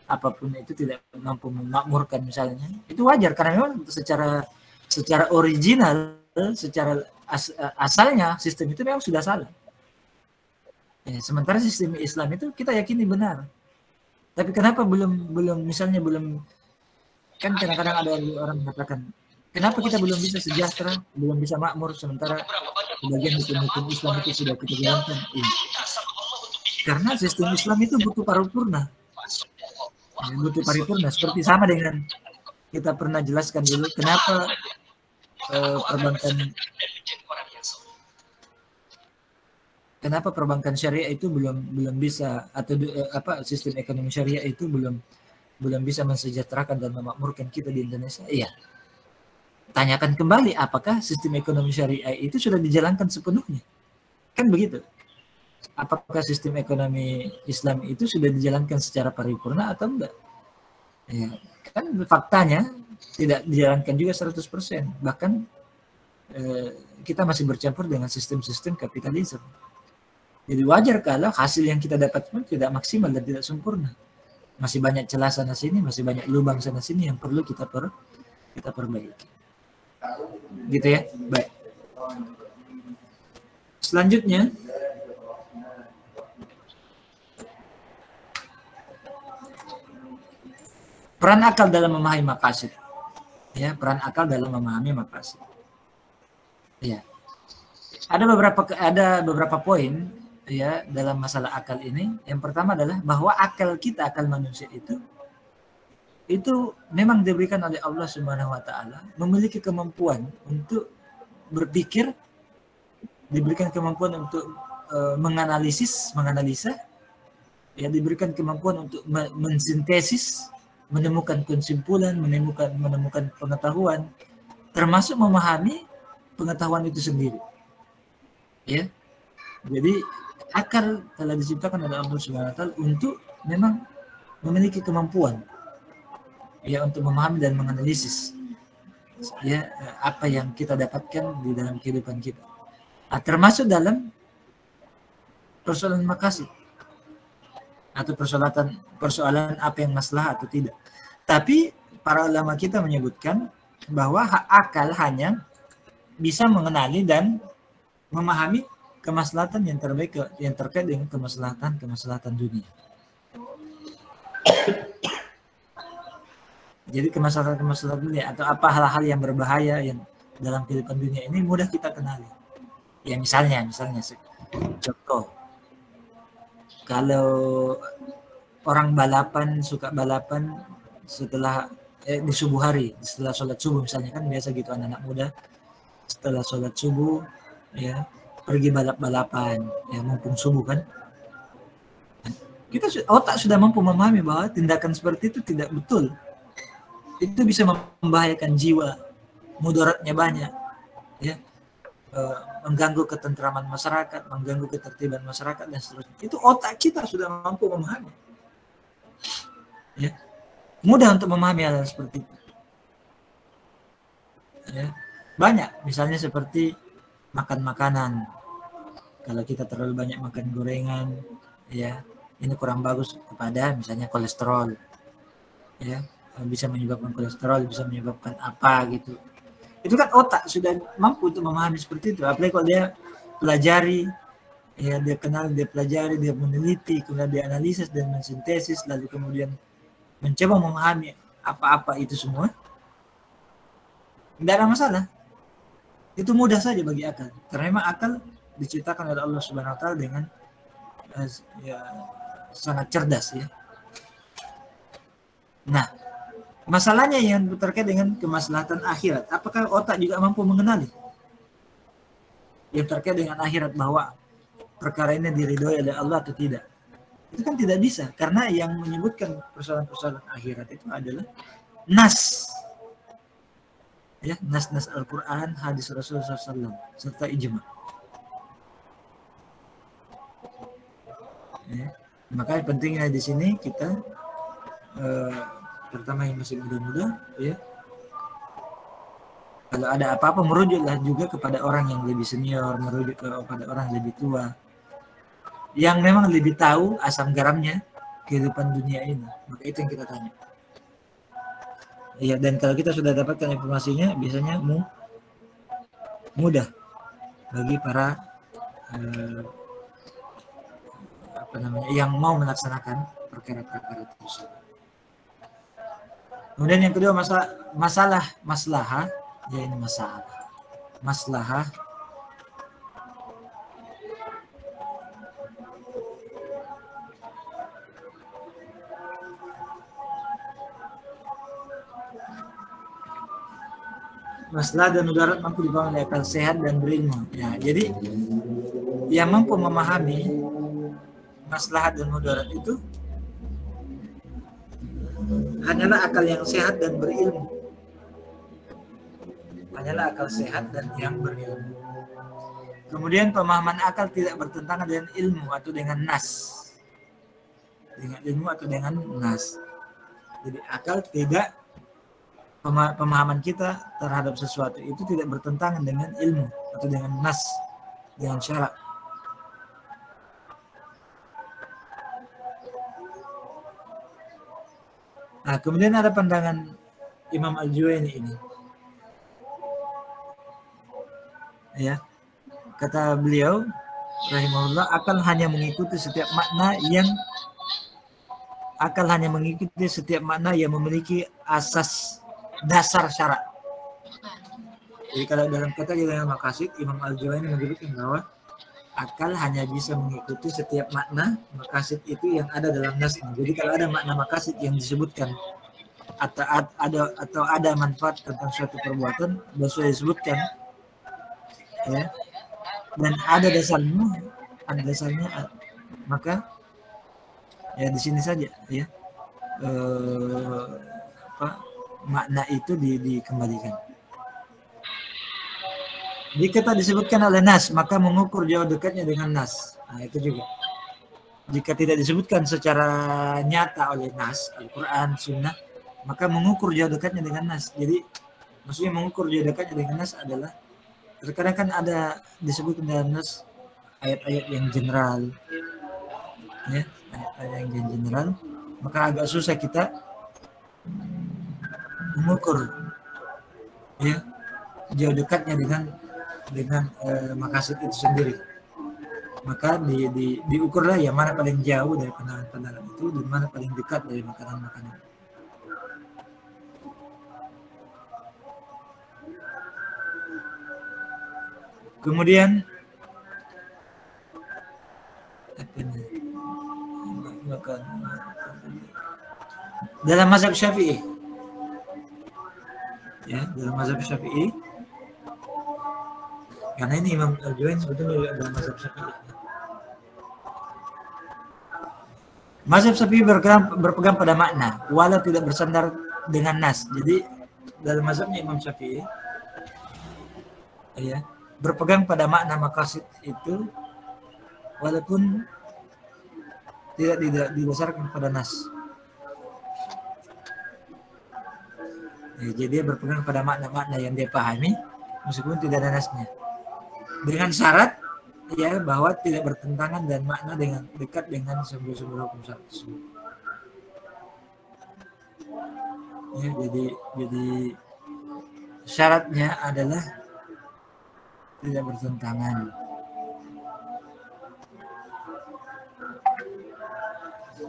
apapun itu tidak mampu memakmurkan misalnya, itu wajar karena memang secara original, secara asalnya sistem itu memang sudah salah. Ya, sementara sistem Islam itu kita yakini benar. Tapi kenapa belum kan kadang-kadang ada orang mengatakan, kenapa kita belum bisa sejahtera, belum bisa makmur, sementara sebagian hukum Islam itu sudah kita jalankan. Karena sistem Islam itu butuh paripurna. Butuh paripurna. Seperti sama dengan kita pernah jelaskan dulu, kenapa perbankan syariah itu belum bisa, atau sistem ekonomi syariah itu belum bisa mensejahterakan dan memakmurkan kita di Indonesia. Iya. Tanyakan kembali, apakah sistem ekonomi syariah itu sudah dijalankan sepenuhnya? Kan begitu. Apakah sistem ekonomi Islam itu sudah dijalankan secara paripurna atau enggak? Ya, kan faktanya tidak dijalankan juga 100%. Bahkan kita masih bercampur dengan sistem-sistem kapitalisme. Jadi wajar kalau hasil yang kita dapat pun tidak maksimal dan tidak sempurna. Masih banyak celah sana sini, masih banyak lubang sana sini yang perlu kita perbaiki. Gitu ya, baik. Selanjutnya, peran akal dalam memahami maqasid. Ya, peran akal dalam memahami maqasid. Ya. Ada beberapa poin ya dalam masalah akal ini. Yang pertama adalah bahwa akal manusia itu memang diberikan oleh Allah Subhanahu wa taala, memiliki kemampuan untuk berpikir, diberikan kemampuan untuk menganalisa, ya diberikan kemampuan untuk mensintesis, menemukan kesimpulan, menemukan pengetahuan, termasuk memahami pengetahuan itu sendiri. Ya. Jadi akal telah diciptakan oleh Allah Subhanahu wa taala untuk memang memiliki kemampuan ya untuk memahami dan menganalisis ya apa yang kita dapatkan di dalam kehidupan kita. Termasuk dalam persoalan maqasid atau persoalan apa yang maslahah atau tidak. Tapi para ulama kita menyebutkan bahwa akal hanya bisa mengenali dan memahami kemaslahatan yang terbaik yang terkait dengan kemaslahatan dunia. Jadi kemaslahatan dunia atau apa hal-hal yang berbahaya yang dalam kehidupan dunia ini mudah kita kenali. Ya misalnya contoh, kalau orang suka balapan setelah di subuh hari, setelah sholat subuh misalnya, kan biasa gitu anak-anak muda setelah sholat subuh ya pergi balap-balapan ya mumpung subuh kan. Kita otak sudah mampu memahami bahwa tindakan seperti itu tidak betul. Itu bisa membahayakan jiwa, mudaratnya banyak, ya, mengganggu ketentraman masyarakat, mengganggu ketertiban masyarakat dan seterusnya. Itu otak kita sudah mampu memahami, ya, mudah untuk memahami hal seperti itu. Ya. Banyak, misalnya seperti makan makanan. Kalau kita terlalu banyak makan gorengan, ya, ini kurang bagus kepada misalnya kolesterol, ya. Bisa menyebabkan kolesterol, bisa menyebabkan apa gitu. Itu kan otak sudah mampu untuk memahami seperti itu. Apalagi kalau dia pelajari, ya dia kenal, dia pelajari, dia meneliti, kemudian dia analisis dan mensintesis, lalu kemudian mencoba memahami apa-apa itu semua, tidak ada masalah. Itu mudah saja bagi akal. Karena memang akal diciptakan oleh Allah Subhanahu wa taala dengan ya, sangat cerdas ya. Nah, masalahnya yang terkait dengan kemaslahatan akhirat, apakah otak juga mampu mengenali yang terkait dengan akhirat bahwa perkara ini diridhoi oleh Allah atau tidak? Itu kan tidak bisa, karena yang menyebutkan persoalan-persoalan akhirat itu adalah nas. Ya, nas-nas Al-Quran, hadis Rasulullah SAW, serta ijma. Ya. Maka pentingnya di sini kita pertama yang masih muda-muda, ya, kalau ada apa-apa merujuklah juga kepada orang yang lebih senior, merujuk kepada orang yang lebih tua, yang memang lebih tahu asam garamnya kehidupan dunia ini. Maka itu yang kita tanya. Iya, dan kalau kita sudah dapatkan informasinya, biasanya mudah bagi para yang mau melaksanakan perkara-perkara tersebut. Kemudian yang kedua maslahah, ya ini maslahah. Masalah dan mudarat mampu dibangun oleh akal sehat dan berilmu. Ya, jadi yang mampu memahami maslahat dan mudarat itu hanyalah akal yang sehat dan berilmu. Hanyalah akal sehat dan yang berilmu. Kemudian pemahaman akal tidak bertentangan dengan ilmu atau dengan nas. Dengan ilmu atau dengan nas. Jadi akal tidak, pemahaman kita terhadap sesuatu itu tidak bertentangan dengan ilmu atau dengan nas, dengan syarak. Nah, kemudian ada pandangan Imam Al-Juwayni ini. Ya. Kata beliau rahimahullah, akal hanya mengikuti setiap makna yang memiliki asas dasar syarak. Jadi kalau dalam kata Jalan Maqasid, Imam Al-Juwayni menyebutkan bahwa akal hanya bisa mengikuti setiap makna maqasid itu yang ada dalam nasnya. Jadi kalau ada makna maqasid yang disebutkan atau ada manfaat tentang suatu perbuatan dan sudah disebutkan, ya, dan ada dasarnya, maka ya di sini saja, ya, makna itu dikembalikan. Jika tak disebutkan oleh nas, maka mengukur jauh dekatnya dengan nas. Nah, itu juga. Jika tidak disebutkan secara nyata oleh nas, Al-Quran, Sunnah, maka mengukur jauh dekatnya dengan nas. Jadi, maksudnya mengukur jauh dekatnya dengan nas adalah, terkadang kan ada disebutkan dalam nas ayat-ayat yang general, ya, ayat-ayat yang general, maka agak susah kita mengukur, ya, jauh dekatnya dengan maqasid itu sendiri. Maka diukurlah ya mana paling jauh dari pandangan itu dan mana paling dekat dari makanan-makanan. Kemudian dalam mazhab Syafi'i, ya, dalam mazhab Syafi'i, karena ini Imam Al-Juwayni sebetulnya dalam mazhab Syafi'i. Mazhab Syafi'i berpegang pada makna, walau tidak bersandar dengan nas. Jadi dalam mazhabnya Imam Syafi'i, ya, berpegang pada makna maqasid itu, walaupun tidak didasarkan pada nas. Ya, jadi dia berpegang pada makna-makna yang dia pahami, meskipun tidak ada nasnya. Dengan syarat, ya, bahwa tidak bertentangan dan makna dengan dekat dengan sumber-sumber hukum syar'i tersebut. Ya, jadi syaratnya adalah tidak bertentangan.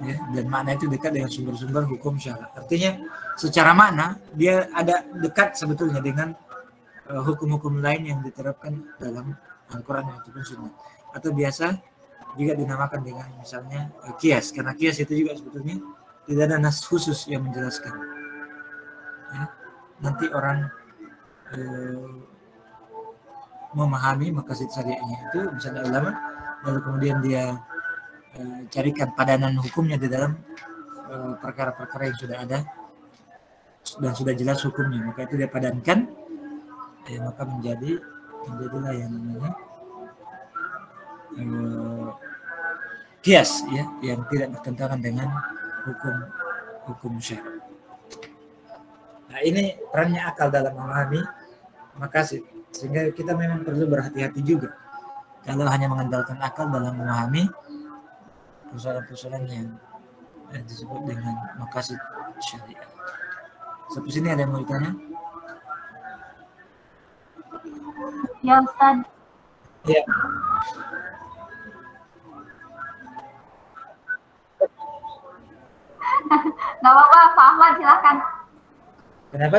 ya, dan makna itu dekat dengan sumber-sumber hukum syara. Artinya secara makna dia ada dekat sebetulnya dengan hukum-hukum lain yang diterapkan dalam Al-Quran ataupun Sunnah, atau biasa juga dinamakan dengan misalnya kias, karena kias itu juga sebetulnya tidak ada nas khusus yang menjelaskan. Ya, nanti orang memahami maqasid syariahnya itu misalnya ulama, lalu kemudian dia carikan padanan hukumnya di dalam perkara-perkara yang sudah ada dan sudah jelas hukumnya, maka itu dia padankan, maka menjadilah yang namanya kias, ya, yang tidak bertentangan dengan hukum syara. Nah, ini perannya akal dalam memahami maqasid, sehingga kita memang perlu berhati-hati juga kalau hanya mengandalkan akal dalam memahami persoalan-persoalan yang disebut dengan maqasid syariah. Sampai sini ada yang mau ditanya? Ya Ustaz. Ya. Nggak apa-apa, Pak Ahmad silakan. Kenapa?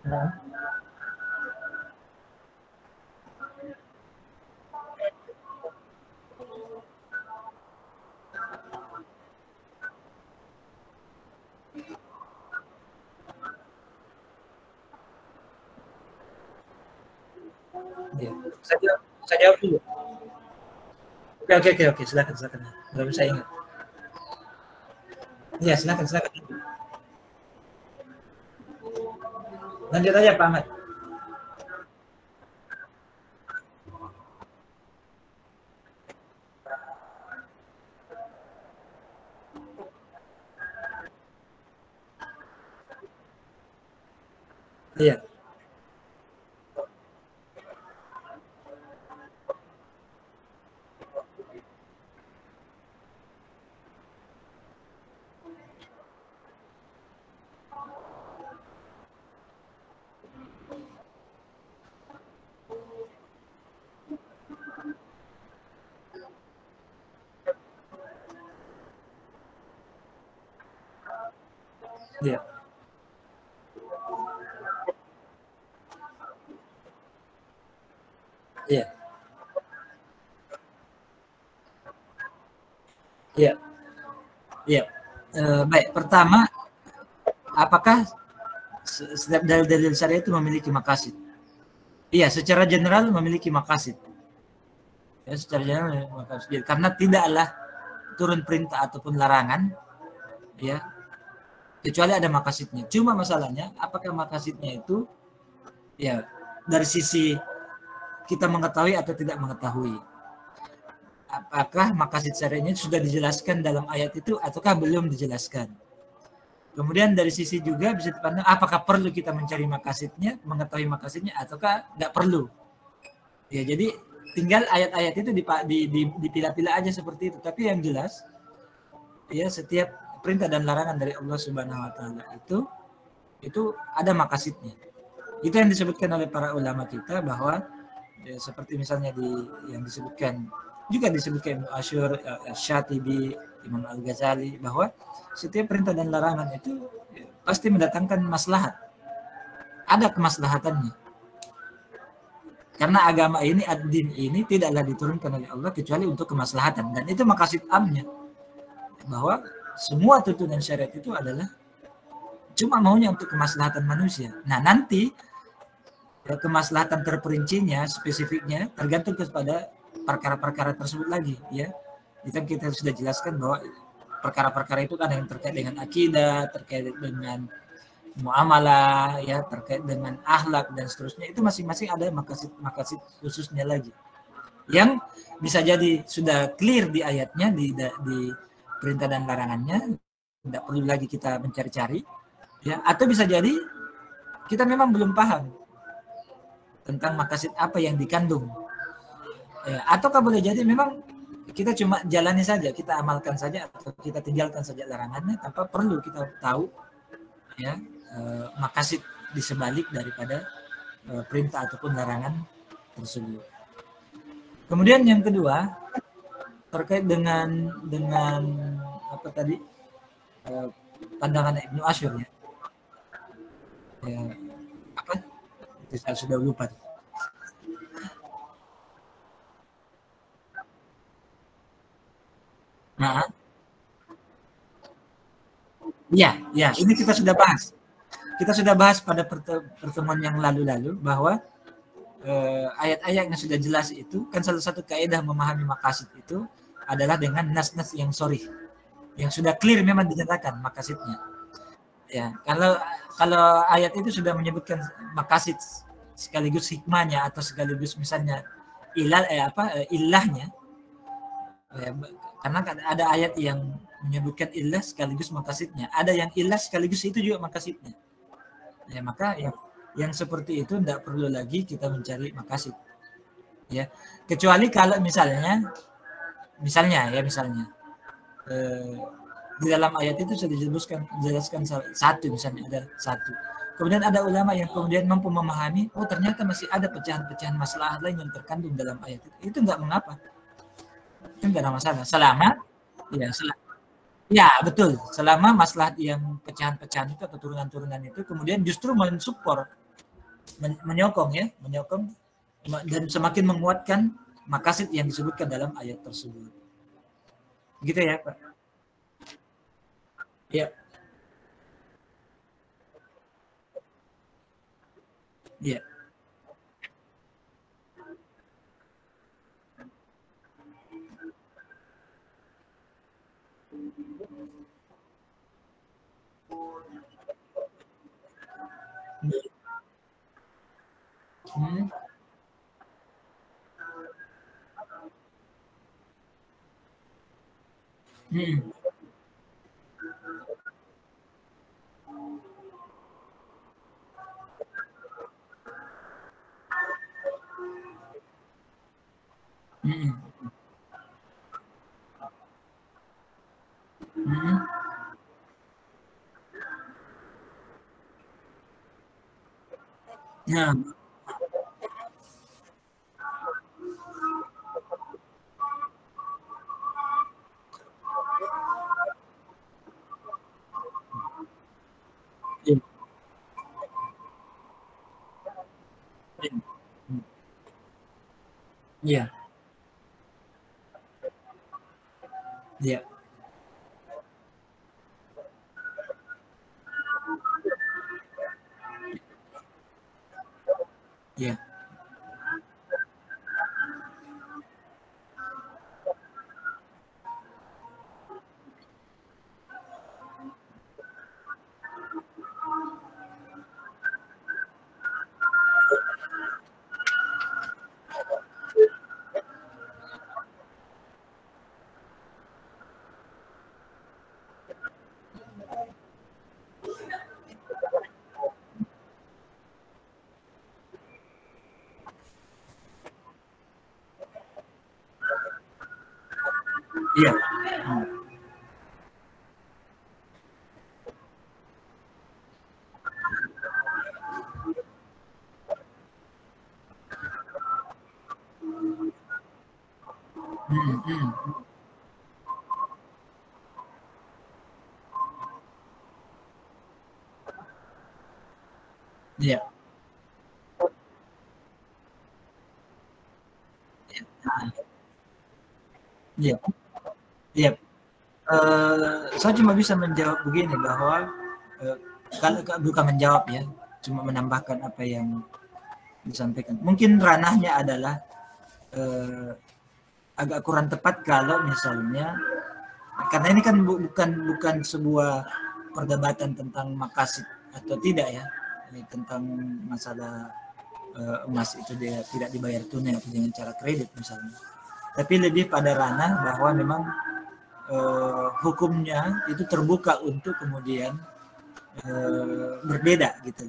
Nah. Ya. Saya jawab dulu. Oke, silakan. Belum saya ingat. Ya, silakan. Lanjut aja Pak Ahmad. Iya. Iya. Iya. Iya. Iya. Baik, pertama, apakah setiap dalil-dalil syariah itu memiliki maqasid? Iya, secara general memiliki maqasid. Ya, secara general maqasid. Karena tidaklah turun perintah ataupun larangan, ya, kecuali ada maqasidnya. Cuma masalahnya, apakah maqasidnya itu, ya, dari sisi kita mengetahui atau tidak mengetahui? Apakah maqasid syariahnya sudah dijelaskan dalam ayat itu ataukah belum dijelaskan? Kemudian dari sisi juga bisa dipandang apakah perlu kita mencari maqasidnya, mengetahui maqasidnya ataukah nggak perlu. Ya, jadi tinggal ayat-ayat itu dipilah-pilah aja seperti itu. Tapi yang jelas, ya, setiap perintah dan larangan dari Allah Subhanahu Wa Taala itu ada maqasidnya. Itu yang disebutkan oleh para ulama kita bahwa, ya, seperti misalnya yang disebutkan Ibnu Asyur, Syatibi, Imam Al-Ghazali, bahwa setiap perintah dan larangan itu, ya, pasti mendatangkan maslahat. Ada kemaslahatannya. Karena agama ini, ad-din ini tidaklah diturunkan oleh Allah kecuali untuk kemaslahatan. Dan itu maqasid amnya. Bahwa semua tuntunan syariat itu adalah cuma maunya untuk kemaslahatan manusia. Nah, nanti ya, kemaslahatan terperincinya, spesifiknya tergantung kepada perkara-perkara tersebut lagi, ya. Itu kita sudah jelaskan bahwa perkara-perkara itu kan yang terkait dengan akidah, terkait dengan muamalah, ya, terkait dengan akhlak dan seterusnya. Itu masing-masing ada maqasid khususnya lagi. Yang bisa jadi sudah clear di ayatnya, di perintah dan larangannya, tidak perlu lagi kita mencari-cari, ya. Atau bisa jadi kita memang belum paham tentang maqasid apa yang dikandung. Ya, ataukah boleh jadi memang kita cuma jalani saja, kita amalkan saja atau kita tinggalkan saja larangannya tanpa perlu kita tahu, ya, maqasid di sebalik daripada perintah ataupun larangan tersebut. Kemudian yang kedua terkait dengan apa tadi pandangan Ibnu Asyur ya. Apa? Itu saya sudah lupa. Nah, ya, ini kita sudah bahas. Kita sudah bahas pada pertemuan yang lalu-lalu bahwa ayat-ayat yang sudah jelas itu kan salah satu kaidah memahami maqasid itu adalah dengan nas-nas yang sharih, yang sudah clear memang dinyatakan maqasidnya. Ya, kalau ayat itu sudah menyebutkan maqasid sekaligus hikmahnya atau sekaligus misalnya ilahnya. Ya, karena ada ayat yang menyebutkan ilah sekaligus maqasidnya, ada yang ilah sekaligus itu juga maqasidnya. Ya, maka yang seperti itu tidak perlu lagi kita mencari maqasid. Ya, kecuali kalau misalnya di dalam ayat itu sudah dijelaskan satu, misalnya ada satu. Kemudian ada ulama yang kemudian mampu memahami, oh ternyata masih ada pecahan-pecahan masalah lain yang terkandung dalam ayat itu. Itu enggak mengapa. Itu enggak ada masalah. Betul. Selama masalah yang pecahan-pecahan itu atau turunan-turunan itu kemudian justru mensupport, menyokong dan semakin menguatkan maqasid yang disebutkan dalam ayat tersebut. Gitu ya, Pak. Ya. Ya. Nah, iya. Iya. Iya. Iya. Iya. Iya. Iya. Saya cuma bisa menjawab begini bahwa kalau bukan menjawab ya, cuma menambahkan apa yang disampaikan. Mungkin ranahnya adalah agak kurang tepat kalau misalnya karena ini kan bukan sebuah perdebatan tentang maqasid atau tidak ya, tentang masalah emas itu dia tidak dibayar tunai atau dengan cara kredit misalnya. Tapi lebih pada ranah bahwa memang hukumnya itu terbuka untuk kemudian berbeda gitu.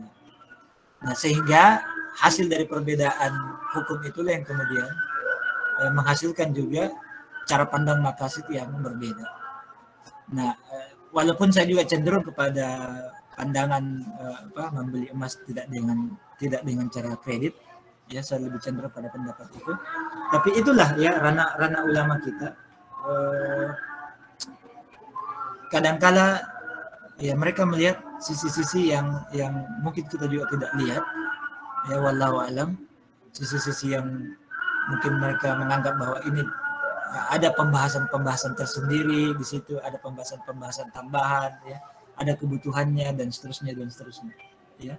Nah, sehingga hasil dari perbedaan hukum itulah yang kemudian menghasilkan juga cara pandang maqasid yang berbeda. Nah, walaupun saya juga cenderung kepada pandangan membeli emas tidak dengan cara kredit, Ya, saya lebih cenderung pada pendapat itu. Tapi itulah ya ranah ulama kita. Kadangkala ya mereka melihat sisi-sisi yang mungkin kita juga tidak lihat. Ya, wallahu alam. Sisi-sisi yang mungkin mereka menganggap bahwa ini ada pembahasan-pembahasan tersendiri di situ, ada pembahasan-pembahasan tambahan, ya, ada kebutuhannya dan seterusnya. Ya,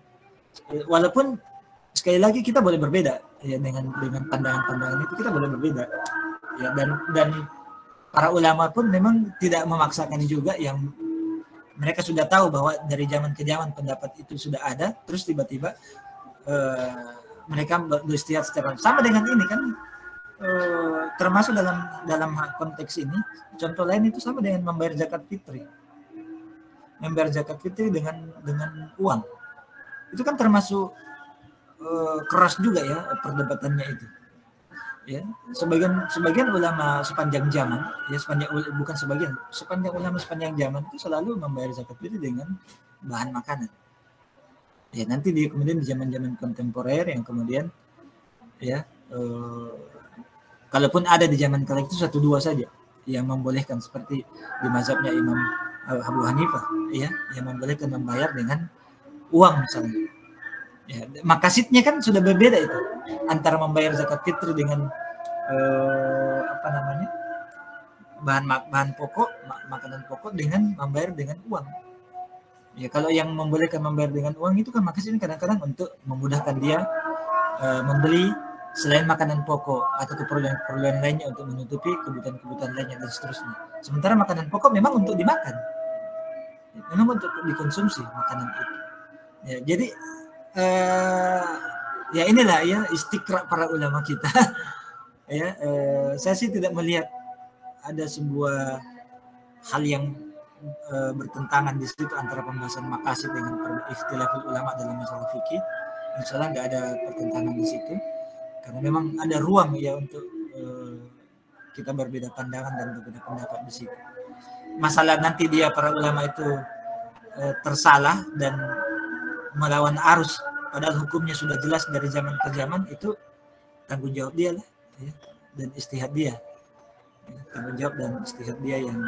walaupun sekali lagi kita boleh berbeda ya dengan pandangan-pandangan itu, kita boleh berbeda ya, dan para ulama pun memang tidak memaksakan juga, yang mereka sudah tahu bahwa dari zaman ke zaman pendapat itu sudah ada, terus tiba-tiba mereka beristihad secara sama dengan ini kan, termasuk dalam konteks ini. Contoh lain itu sama dengan membayar zakat fitri. Membayar zakat fitri dengan uang. Itu kan termasuk keras juga ya perdebatannya itu. Ya, sebagian ulama sepanjang zaman, ya sepanjang ulama sepanjang zaman itu selalu membayar zakat fitri dengan bahan makanan. Ya, nanti kemudian di zaman-zaman kontemporer yang kemudian ya kalaupun ada di zaman kala itu 1-2 saja yang membolehkan, seperti di mazhabnya Imam Abu Hanifah ya, yang membolehkan membayar dengan uang misalnya. Ya, makasidnya kan sudah berbeda itu antara membayar zakat fitri dengan bahan pokok, makanan pokok, dengan membayar dengan uang. Ya, kalau yang membolehkan membayar dengan uang itu kan makasidnya kadang-kadang untuk memudahkan dia membeli selain makanan pokok atau keperluan lainnya untuk menutupi kebutuhan lainnya dan seterusnya. Sementara makanan pokok memang untuk dimakan, memang untuk dikonsumsi makanan itu. Ya, jadi ya inilah ya istiqra para ulama kita. Ya, saya sih tidak melihat ada sebuah hal yang bertentangan di situ antara pembahasan maqasid dengan ikhtilaful ulama dalam masalah fikih. Insyaallah nggak ada pertentangan di situ, karena memang ada ruang ya untuk kita berbeda pandangan dan berbeda pendapat di situ. Masalah nanti dia para ulama itu tersalah dan melawan arus, padahal hukumnya sudah jelas dari zaman ke zaman, itu tanggung jawab dia lah ya, dan istihad dia. Tanggung jawab dan istihad dia yang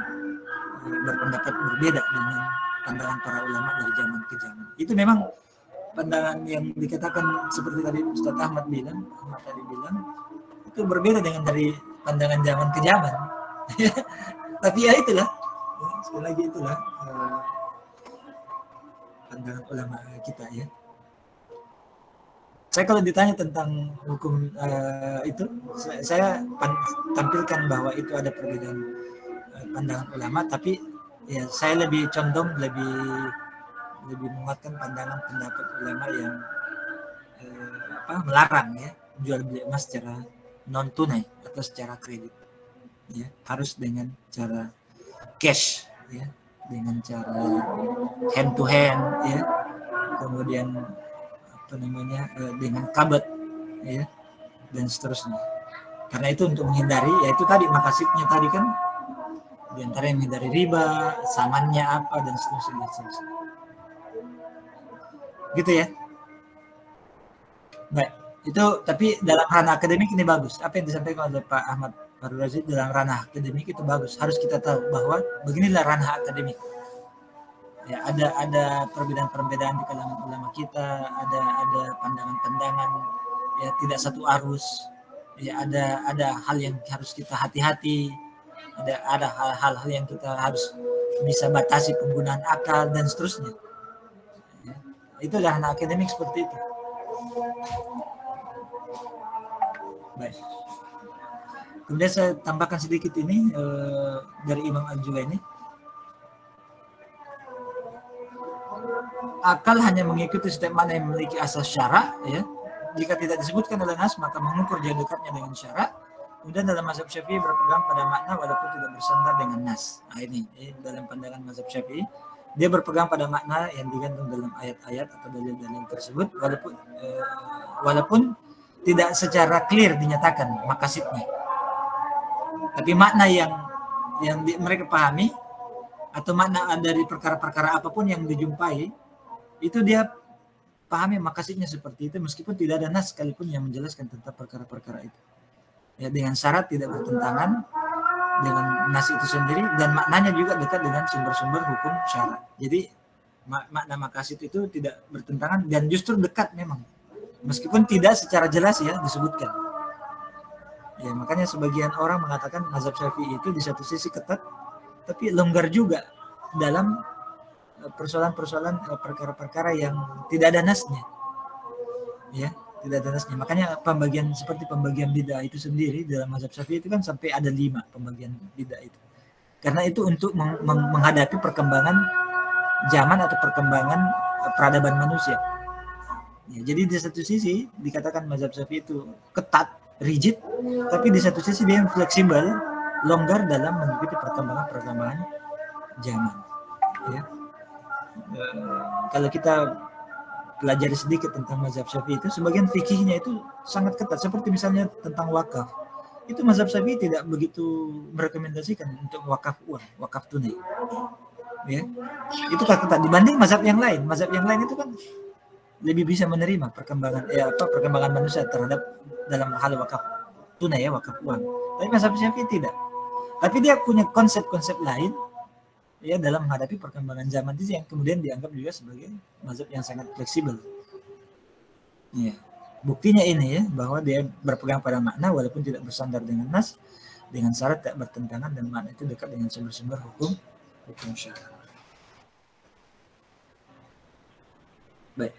berpendapat berbeda dengan pandangan para ulama dari zaman ke zaman. Itu memang pandangan yang dikatakan seperti tadi Ustaz Ahmad tadi bilang itu berbeda dengan dari pandangan zaman ke zaman. Tapi ya itulah, sekali lagi itulah pandangan ulama kita ya. Saya kalau ditanya tentang hukum itu, saya tampilkan bahwa itu ada perbedaan pandangan ulama, tapi ya saya lebih condong lebih menguatkan pandangan pendapat ulama yang melarang ya jual beli emas secara non tunai atau secara kredit, ya harus dengan cara cash ya, dengan cara hand to hand ya, kemudian dengan kabet ya, dan seterusnya. Karena itu untuk menghindari, yaitu tadi makasidnya tadi kan, diantara yang menghindari riba, samannya apa dan seterusnya. Gitu ya. Baik, itu tapi dalam ranah akademik ini bagus. Apa yang disampaikan oleh Pak Ahmad Farul Razi dalam ranah akademik itu bagus. Harus kita tahu bahwa beginilah ranah akademik. Ya, ada perbedaan-perbedaan di kalangan ulama kita, ada pandangan-pandangan ya tidak satu arus. Ya, ada hal yang harus kita hati-hati. Ada hal-hal yang kita harus bisa batasi penggunaan akal dan seterusnya. Ya, itulah ranah akademik seperti itu. Baik. Kemudian saya tambahkan sedikit ini dari Imam Al-Juwaini. Akal hanya mengikuti setiap mana yang memiliki asas syara, ya. Jika tidak disebutkan oleh nas, maka mengukur jauh dekatnya dengan syara. Kemudian dalam mazhab Syafi'i berpegang pada makna walaupun tidak bersandar dengan nas. Nah ini dalam pandangan mazhab Syafi'i, dia berpegang pada makna yang digantung dalam ayat-ayat atau dalil-dalil tersebut, walaupun tidak secara clear dinyatakan maqasidnya. Tapi makna yang mereka pahami atau makna dari perkara-perkara apapun yang dijumpai, itu dia pahami maqasidnya seperti itu meskipun tidak ada nas sekalipun yang menjelaskan tentang perkara-perkara itu. Ya, dengan syarat tidak bertentangan dengan nas itu sendiri dan maknanya juga dekat dengan sumber-sumber hukum syara. Jadi makna maqasid itu tidak bertentangan dan justru dekat memang. Meskipun tidak secara jelas ya disebutkan. Ya, makanya sebagian orang mengatakan mazhab Syafi'i itu di satu sisi ketat tapi longgar juga dalam persoalan-persoalan perkara-perkara yang tidak ada nasnya. Ya, tidak ada nasnya. Makanya pembagian seperti pembagian bid'ah itu sendiri dalam mazhab Syafi'i itu kan sampai ada 5 pembagian bid'ah itu. Karena itu untuk menghadapi perkembangan zaman atau perkembangan peradaban manusia. Ya, jadi di satu sisi dikatakan mazhab Syafi'i itu ketat, rigid, tapi di satu sisi dia fleksibel, longgar dalam mengikuti perkembangan zaman. Ya. Kalau kita pelajari sedikit tentang mazhab Syafi'i itu, sebagian fikihnya itu sangat ketat. Seperti misalnya tentang wakaf. Itu mazhab Syafi'i tidak begitu merekomendasikan untuk wakaf uang, wakaf tunai. Ya. Itu ketat dibanding mazhab yang lain. Mazhab yang lain itu kan lebih bisa menerima perkembangan manusia terhadap dalam hal wakaf tunai ya, wakaf uang. Tapi mazhab Syafi'i tidak. Tapi dia punya konsep-konsep lain ya dalam menghadapi perkembangan zaman itu yang kemudian dianggap juga sebagai mazhab yang sangat fleksibel. Ya. Buktinya ini ya bahwa dia berpegang pada makna walaupun tidak bersandar dengan nas dengan syarat tak bertentangan dan makna itu dekat dengan sumber-sumber hukum syara. Baik.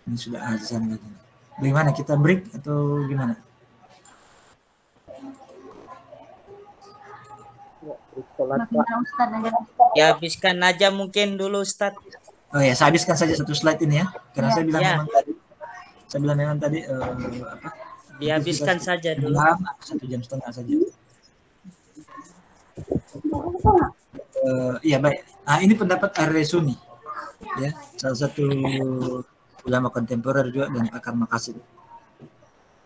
Ini sudah azan lagi. Bagaimana kita break atau gimana? Ya habiskan aja mungkin dulu Ustaz. Oh ya, saya habiskan saja satu slide ini ya. Karena saya bilang memang tadi apa? Dihabiskan saja dulu. 1 jam setengah saja. Iya baik. Nah, ini pendapat Ar-Raisuni. Ya, salah satu ulama kontemporer juga dan pakar maqasid.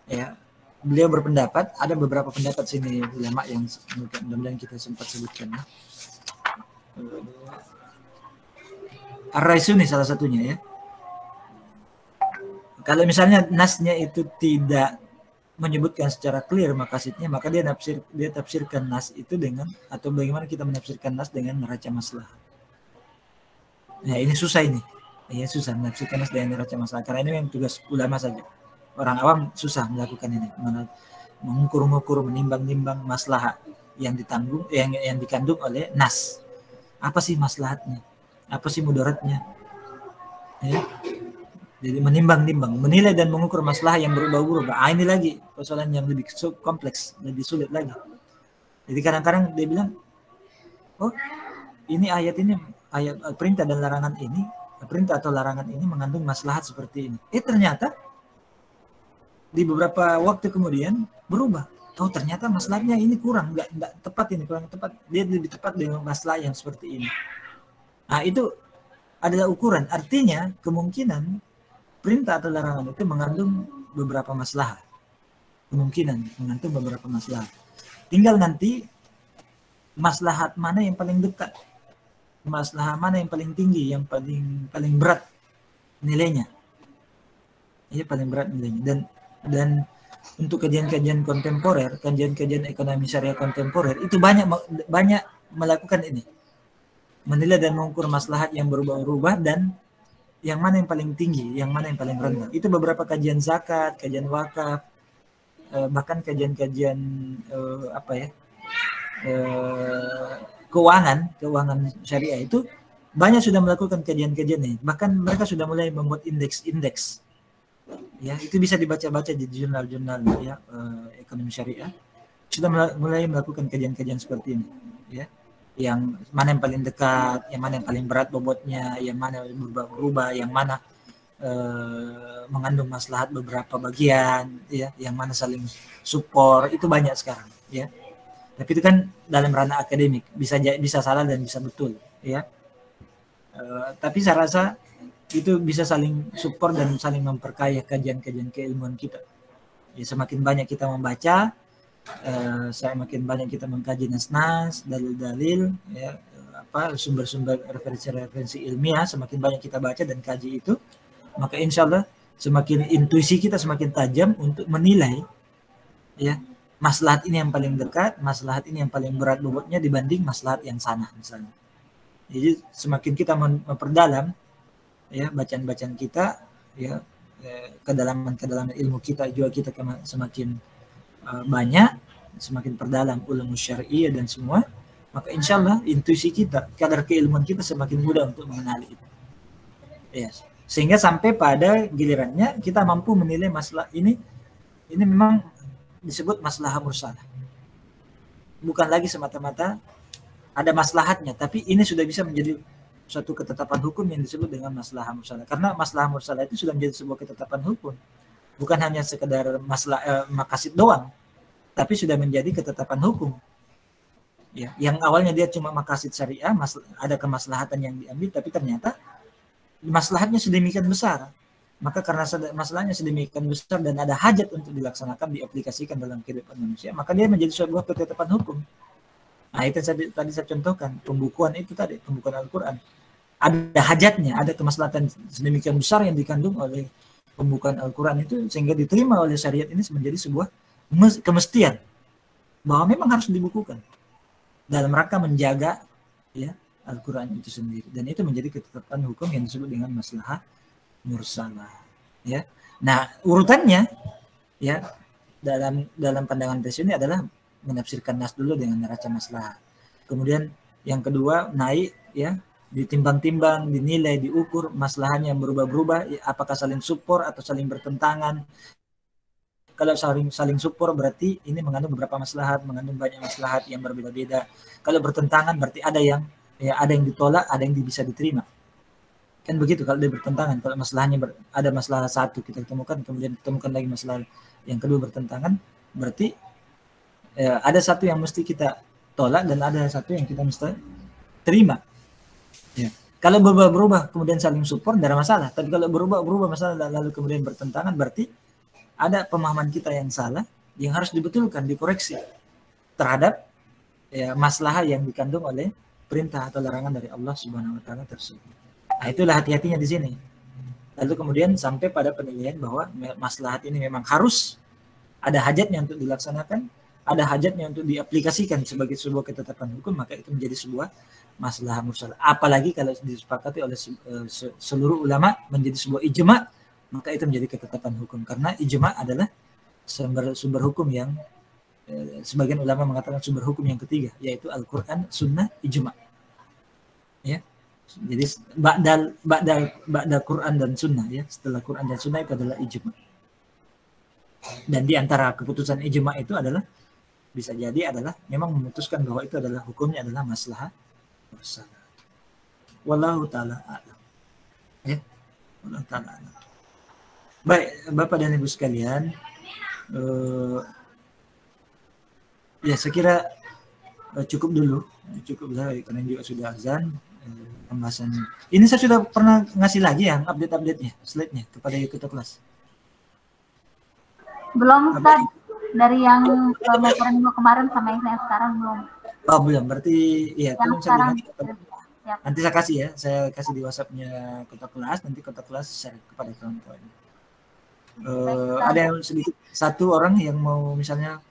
Ya, beliau berpendapat, ada beberapa pendapat sini ulama yang mudah-mudahan kita sempat sebutkan. Ya. Ar-Raisuni salah satunya ya. Kalau misalnya nasnya itu tidak menyebutkan secara clear maqasidnya, maka dia tafsirkan nas itu dengan atau bagaimana kita menafsirkan nas dengan neraca maslahat. Ya, ini susah ini. Ya susah menafsirkan nas dengan neraca maslahat karena ini yang tugas ulama saja. Orang awam susah melakukan ini, mengukur-ukur, menimbang-nimbang maslahat yang ditanggung, yang dikandung oleh nas. Apa sih maslahatnya? Apa sih mudaratnya? Ya. Jadi menimbang-nimbang, menilai dan mengukur maslahat yang berubah-ubah. Ini lagi persoalan yang lebih kompleks, lebih sulit lagi. Jadi kadang-kadang dia bilang, oh ini ayat perintah dan larangan ini, perintah atau larangan ini mengandung maslahat seperti ini. Ternyata di beberapa waktu kemudian berubah. Oh ternyata maslahatnya ini kurang, nggak tepat ini, kurang tepat. Dia lebih tepat dengan maslahat yang seperti ini. Nah itu adalah ukuran. Artinya kemungkinan perintah atau larangan itu mengandung beberapa maslahat. Kemungkinan mengandung beberapa maslahat. Tinggal nanti maslahat mana yang paling dekat, maslahat mana yang paling tinggi, yang paling berat nilainya. Ini paling berat nilainya. Dan untuk kajian-kajian kontemporer, kajian-kajian ekonomi syariah kontemporer itu banyak melakukan ini. Menilai dan mengukur maslahat yang berubah-ubah dan yang mana yang paling tinggi, yang mana yang paling rendah. Itu beberapa kajian zakat, kajian wakaf, bahkan kajian-kajian keuangan syariah itu banyak sudah melakukan kajian-kajian ini. Bahkan mereka sudah mulai membuat indeks. Ya, itu bisa dibaca-baca di jurnal-jurnal ya ekonomi syariah. Sudah mulai melakukan kajian-kajian seperti ini, ya. Yang mana yang paling dekat, yang mana yang paling berat bobotnya, yang mana yang berubah-ubah, yang mana mengandung maslahat beberapa bagian, ya, yang mana saling support, itu banyak sekarang, ya. Tapi itu kan dalam ranah akademik, bisa salah dan bisa betul, ya. Tapi saya rasa itu bisa saling support dan saling memperkaya kajian-kajian keilmuan kita. Ya, semakin banyak kita membaca, semakin banyak kita mengkaji nas-nas, dalil-dalil, ya, sumber-sumber referensi-referensi ilmiah, semakin banyak kita baca dan kaji itu, maka insya Allah semakin intuisi kita semakin tajam untuk menilai ya maslahat ini yang paling dekat, maslahat ini yang paling berat bobotnya dibanding maslahat yang sana misalnya. Jadi semakin kita memperdalam ya bacaan-bacaan kita ya kedalaman ilmu kita juga kita semakin banyak, semakin perdalam ulum syar'i dan semua, maka insya Allah intuisi kita, kadar keilmuan kita semakin mudah untuk mengenali itu. Ya, sehingga sampai pada gilirannya kita mampu menilai masalah ini memang disebut masalah mursalah. Bukan lagi semata-mata ada maslahatnya, tapi ini sudah bisa menjadi suatu ketetapan hukum yang disebut dengan masalah mursalah. Karena masalah mursalah itu sudah menjadi sebuah ketetapan hukum. Bukan hanya sekedar maqasid doang, tapi sudah menjadi ketetapan hukum. Ya, yang awalnya dia cuma maqasid syariah, ada kemaslahatan yang diambil, tapi ternyata maslahatnya sedemikian besar. Maka karena masalahnya sedemikian besar dan ada hajat untuk dilaksanakan, diaplikasikan dalam kehidupan manusia, maka dia menjadi sebuah ketetapan hukum. Nah, itu tadi saya contohkan, pembukuan itu tadi, pembukuan Al-Quran. Ada hajatnya, ada kemaslahatan sedemikian besar yang dikandung oleh pembukaan Al-Quran itu, sehingga diterima oleh syariat ini menjadi sebuah kemestian bahwa memang harus dibukukan dalam rangka menjaga ya Al-Quran itu sendiri, dan itu menjadi ketetapan hukum yang disebut dengan maslahah mursalah ya. Nah, urutannya ya dalam pandangan tes ini adalah menafsirkan nas dulu dengan neraca maslahah, kemudian yang kedua naik ya, ditimbang-timbang, dinilai, diukur masalahnya yang berubah-berubah, apakah saling support atau saling bertentangan. Kalau saling support berarti ini mengandung beberapa maslahat, mengandung banyak maslahat yang berbeda-beda. Kalau bertentangan berarti ada yang ditolak, ada yang bisa diterima. Kan begitu kalau dia bertentangan. Kalau masalahnya ada masalah satu kita temukan, kemudian ditemukan lagi masalah yang kedua bertentangan, berarti ada satu yang mesti kita tolak dan ada satu yang kita mesti terima. Ya. Kalau berubah-berubah kemudian saling support tidak ada masalah. Tapi kalau berubah-berubah masalah lalu kemudian bertentangan, berarti ada pemahaman kita yang salah yang harus dibetulkan, dikoreksi terhadap ya, masalah yang dikandung oleh perintah atau larangan dari Allah Subhanahu wa taala tersebut. Nah, itulah hati-hatinya di sini. Lalu kemudian sampai pada penilaian bahwa maslahat ini memang harus ada hajatnya untuk dilaksanakan, ada hajatnya untuk diaplikasikan sebagai sebuah ketetapan hukum, maka itu menjadi sebuah masalah mursalah. Apalagi kalau disepakati oleh seluruh ulama menjadi sebuah ijma, maka itu menjadi ketetapan hukum. Karena ijma adalah sumber hukum yang sebagian ulama mengatakan sumber hukum yang ketiga, yaitu Al-Quran, Sunnah, ijma. Ya, jadi ba'da Quran dan Sunnah, ya, setelah Quran dan Sunnah itu adalah ijma. Dan di antara keputusan ijma itu adalah bisa jadi adalah memang memutuskan bahwa itu adalah hukumnya adalah maslahat mursalah. Wallahu taala a'lam. Ya. Wallahu taala a'lam. Baik, Bapak dan Ibu sekalian, ya saya kira cukuplah karena juga sudah azan. Pembahasan ini saya sudah pernah ngasih lagi ya update-nya, slide-nya kepada ikut kelas. Belum, Ustaz. Dari yang kemarin sama yang saya sekarang belum. Oh, belum. Berarti ya yang sekarang. Nanti saya kasih ya, saya kasih di WhatsApp-nya kota kelas, nanti kota kelas share kepada kawan-kawan. Ada yang sedikit satu orang yang mau misalnya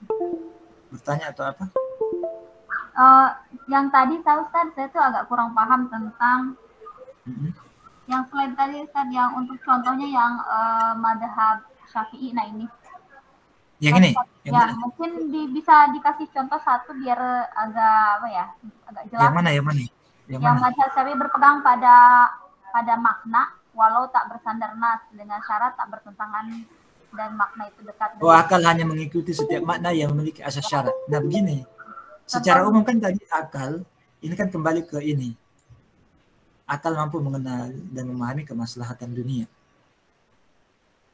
bertanya atau apa? Yang tadi Ustaz, saya tuh agak kurang paham tentang yang slide tadi Ustaz, yang untuk contohnya yang madhab Syafi'i. Nah ini. Yang ini? Ya, mungkin bisa dikasih contoh satu biar agak jelas. Yang mana? Yang madhab Syafi'i berpegang pada makna walau tak bersandar nas dengan syarat tak bertentangan dan makna itu dekat. Oh, akal hanya mengikuti setiap makna yang memiliki asas syarat. Nah, begini. Secara umum kan tadi akal, ini kan kembali ke ini. Akal mampu mengenal dan memahami kemaslahatan dunia.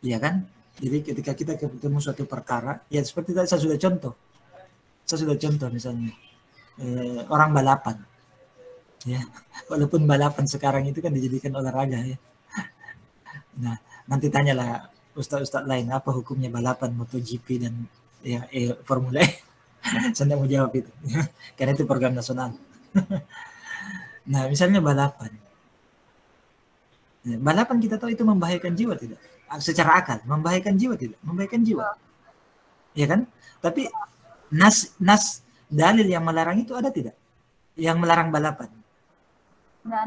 Iya kan? Jadi ketika kita ketemu suatu perkara, ya seperti tadi saya sudah contoh misalnya orang balapan, ya walaupun balapan sekarang itu kan dijadikan olahraga ya. Nah nanti tanyalah ustadz lain apa hukumnya balapan MotoGP dan ya Formula E. Saya tidak mau jawab itu, karena itu program nasional. Nah misalnya balapan, Ya, balapan kita tahu itu membahayakan jiwa tidak? Secara akal, membahayakan jiwa tidak? Membahayakan jiwa. Ya kan? Tapi nas dalil yang melarang itu ada tidak? Yang melarang balapan? Nggak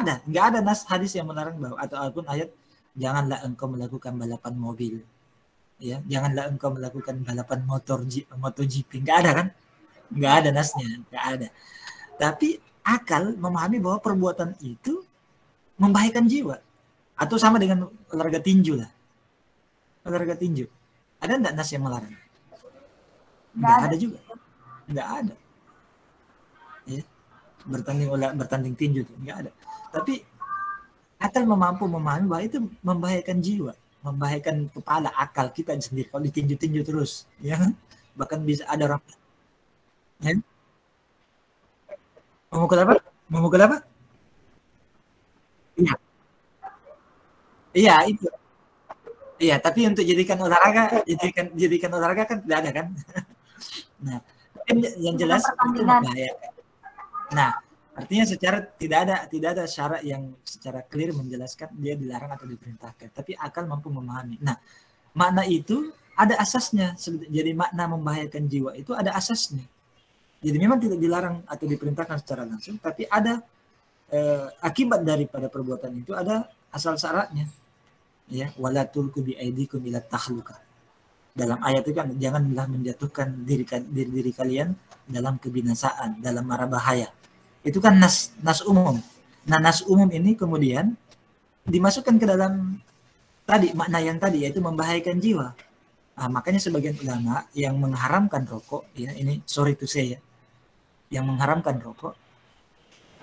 ada. Nggak ada nas hadis yang melarang bahwa ataupun ayat janganlah engkau melakukan balapan mobil. Ya, janganlah engkau melakukan balapan MotoGP. Nggak ada kan? Nggak ada nasnya, nggak ada. Tapi akal memahami bahwa perbuatan itu membahayakan jiwa. Atau sama dengan olahraga tinju lah. Olahraga tinju. Ada enggak nas yang melarang? Nggak ada juga. Nggak ada. Ya. Bertanding tinju itu nggak ada. Tapi akal mampu memahami bahwa itu membahayakan jiwa, membahayakan kepala, akal kita sendiri kalau ditinju-tinju terus, ya kan? Bahkan bisa ada orang ya? Memukul apa? Memukul apa? Iya. Iya, itu. Iya, tapi untuk jadikan olahraga kan tidak ada kan? Nah, yang jelas itu membahayakan. Nah, artinya secara tidak ada syarat yang secara clear menjelaskan dia dilarang atau diperintahkan, tapi akal mampu memahami. Nah, makna itu ada asasnya. Jadi makna membahayakan jiwa itu ada asasnya. Jadi memang tidak dilarang atau diperintahkan secara langsung, tapi ada akibat daripada perbuatan itu, ada asal syaratnya. Ya, wala tulqu bi aidikum ila tahluka. Dalam ayat itu kan janganlah menjatuhkan diri kalian dalam kebinasaan, dalam mara bahaya. Itu kan nas umum. Nah, nas umum ini kemudian dimasukkan ke dalam tadi makna yang tadi, yaitu membahayakan jiwa. Nah, makanya sebagian ulama yang mengharamkan rokok, ya ini sorry to say ya, yang mengharamkan rokok,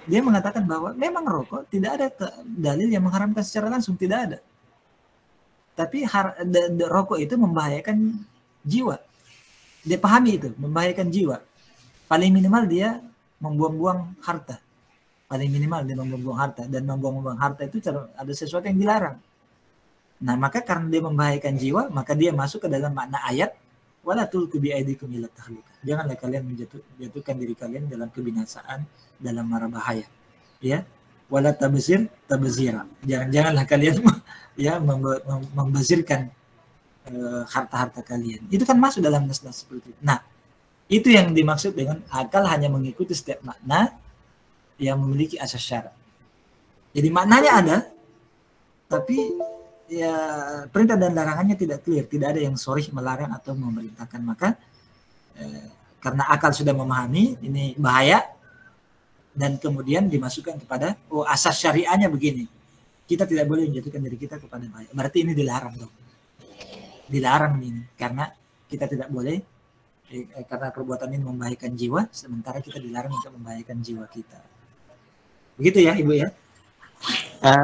dia mengatakan bahwa memang rokok tidak ada dalil yang mengharamkan secara langsung, tidak ada. Tapi rokok itu membahayakan jiwa. Dia pahami itu, membahayakan jiwa. Paling minimal dia membuang-buang harta. Paling minimal dia membuang harta. Dan membuang harta itu ada sesuatu yang dilarang. Nah, maka karena dia membahayakan jiwa, maka dia masuk ke dalam makna ayat, wala tulqu bi aidikum ila tahluka. Janganlah kalian menjatuhkan diri kalian dalam kebinasaan, dalam mara bahaya. Ya. Wala tabzira. Janganlah kalian ya membazirkan harta-harta kalian. Itu kan masuk dalam nas-nas seperti itu. Nah, itu yang dimaksud dengan akal hanya mengikuti setiap makna yang memiliki asas syarat. Jadi maknanya ada, tapi ya perintah dan larangannya tidak clear, tidak ada yang sharih melarang atau memerintahkan. Maka karena akal sudah memahami ini bahaya, dan kemudian dimasukkan kepada asas syariahnya begini, kita tidak boleh menjatuhkan diri kita kepada bahaya. Berarti ini dilarang dong. Dilarang ini karena kita tidak boleh, karena perbuatan ini membahayakan jiwa, sementara kita dilarang untuk membahayakan jiwa kita. Begitu ya Ibu ya?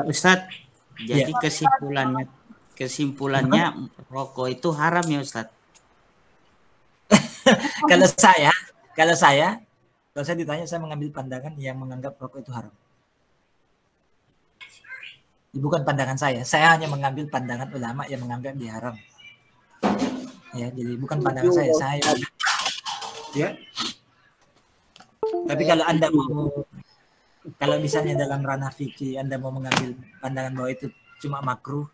Ustadz, jadi kesimpulannya rokok itu haram ya Ustadz? Kalau saya ditanya, saya mengambil pandangan yang menganggap rokok itu haram. Bukan pandangan saya hanya mengambil pandangan ulama yang menganggap dia haram. Ya, jadi bukan pandangan saya ya. Tapi kalau Anda kalau misalnya dalam ranah fikih Anda mau mengambil pandangan bahwa itu cuma makruh,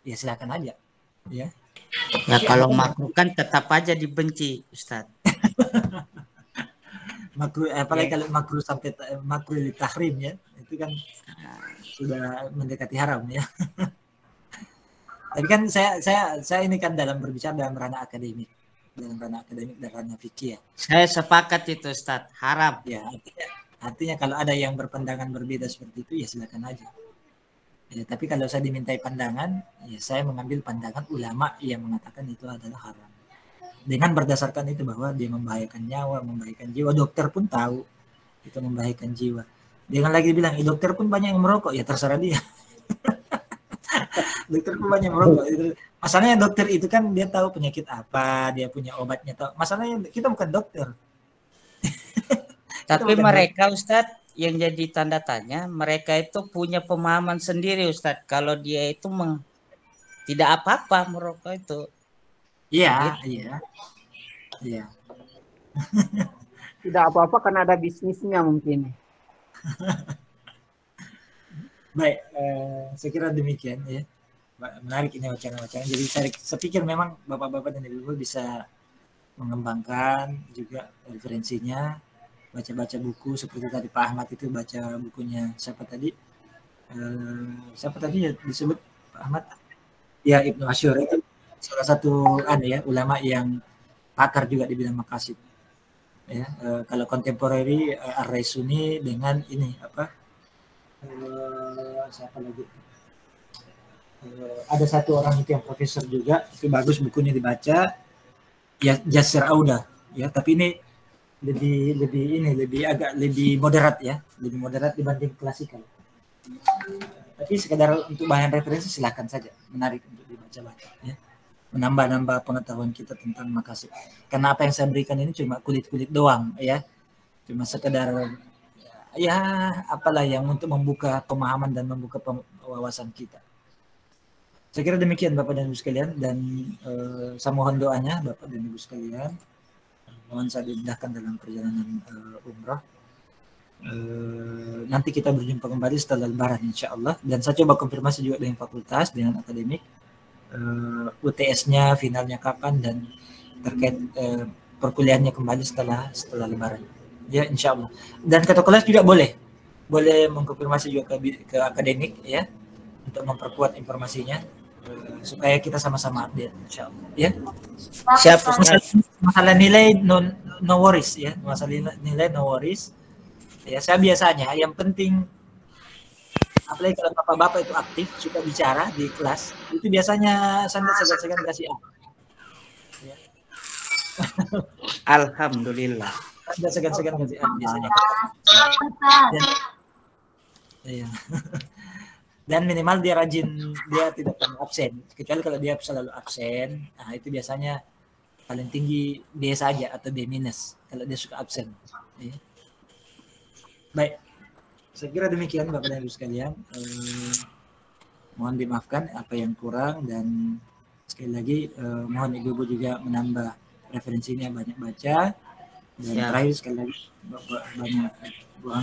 ya silakan aja. Ya. Ya kalau makruh kan tetap aja dibenci, Ustadz. Makruh, apalagi kalau makruh sampai makruh di tahrim ya, itu kan sudah mendekati haram ya. Tapi kan saya ini kan dalam berbicara dalam ranah akademik, dan ranah fikih ya. Saya sepakat itu Ustadz, haram. Ya, artinya kalau ada yang berpandangan berbeda seperti itu ya silakan aja. Ya, tapi kalau saya dimintai pandangan, ya saya mengambil pandangan ulama yang mengatakan itu adalah haram. Dengan berdasarkan itu bahwa dia membahayakan nyawa, membahayakan jiwa. Dokter pun tahu itu membahayakan jiwa. Jangan lagi bilang, dokter pun banyak yang merokok, ya terserah dia. Dokter pun banyak merokok. Masalahnya dokter itu kan dia tahu penyakit apa, dia punya obatnya. Tahu. Masalahnya kita bukan dokter. Tapi mereka Ustadz yang jadi tanda tanya, mereka itu punya pemahaman sendiri Ustadz. Kalau dia itu tidak apa-apa merokok itu. Iya. Tidak apa-apa karena ada bisnisnya mungkin. Baik, saya kira demikian ya. Menarik ini wacana-wacana. Jadi saya pikir memang bapak-bapak dan ibu-ibu bisa mengembangkan juga referensinya, baca-baca buku seperti tadi Pak Ahmad itu baca bukunya siapa tadi? Siapa tadi ya disebut Pak Ahmad? Ya, Ibnu Asyur itu salah satu ulama yang pakar juga di bidang maqasid. Ya, kalau kontemporeri Ar-Raisuni dengan ini apa? Siapa lagi? Ada satu orang itu yang profesor juga, itu bagus bukunya dibaca. Ya, Jasir Auda ya, tapi ini lebih agak lebih moderat ya, lebih moderat dibanding klasikal. Tapi sekedar untuk bahan referensi silakan saja, menarik untuk dibaca-baca ya. Menambah-nambah pengetahuan kita tentang maqasid. Karena apa yang saya berikan ini cuma kulit-kulit doang ya. Cuma sekedar ya apalah yang untuk membuka pemahaman dan membuka wawasan kita. Saya kira demikian Bapak dan Ibu sekalian, dan saya mohon doanya Bapak dan Ibu sekalian. Mohon saya dimudahkan dalam perjalanan umrah. Nanti kita berjumpa kembali setelah Lebaran insya Allah, dan saya coba konfirmasi juga dengan fakultas, dengan akademik UTS-nya finalnya kapan, dan terkait perkuliahannya kembali setelah Lebaran ya insya Allah. Dan ketua kelas juga boleh mengkonfirmasi juga ke akademik ya, untuk memperkuat informasinya supaya kita sama-sama update insya Allah ya. Siap. Masalah nilai no worries ya, masalah nilai no worries ya. Saya biasanya yang penting, apalagi kalau bapak-bapak itu aktif suka bicara di kelas, itu biasanya saya segan-segan kasih A ya. Alhamdulillah. Ada segan-segan kasih A biasanya ya. Dan minimal dia rajin, dia tidak pernah absen. Kecuali kalau dia selalu absen, nah itu biasanya paling tinggi B saja atau B minus kalau dia suka absen. Ya. Baik, saya kira demikian Bapak dan Ibu sekalian. Mohon dimaafkan apa yang kurang, dan sekali lagi mohon Ibu-ibu juga menambah referensinya, banyak baca. Dan terakhir sekali lagi Bapak banyak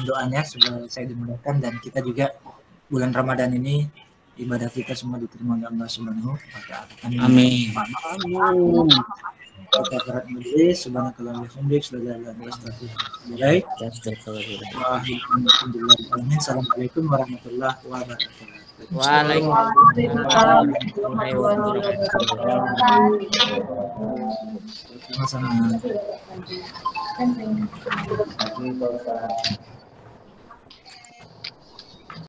doanya supaya saya dimudahkan, dan kita juga bulan Ramadan ini ibadah kita semua diterima oleh Allah Subhanahu wa taala. Amin. Amin. Kita berat majelis, subhanakallah wa bihamdik, baik. Assalamualaikum warahmatullahi wabarakatuh. Waalaikumsalam warahmatullahi wabarakatuh. Sama-sama.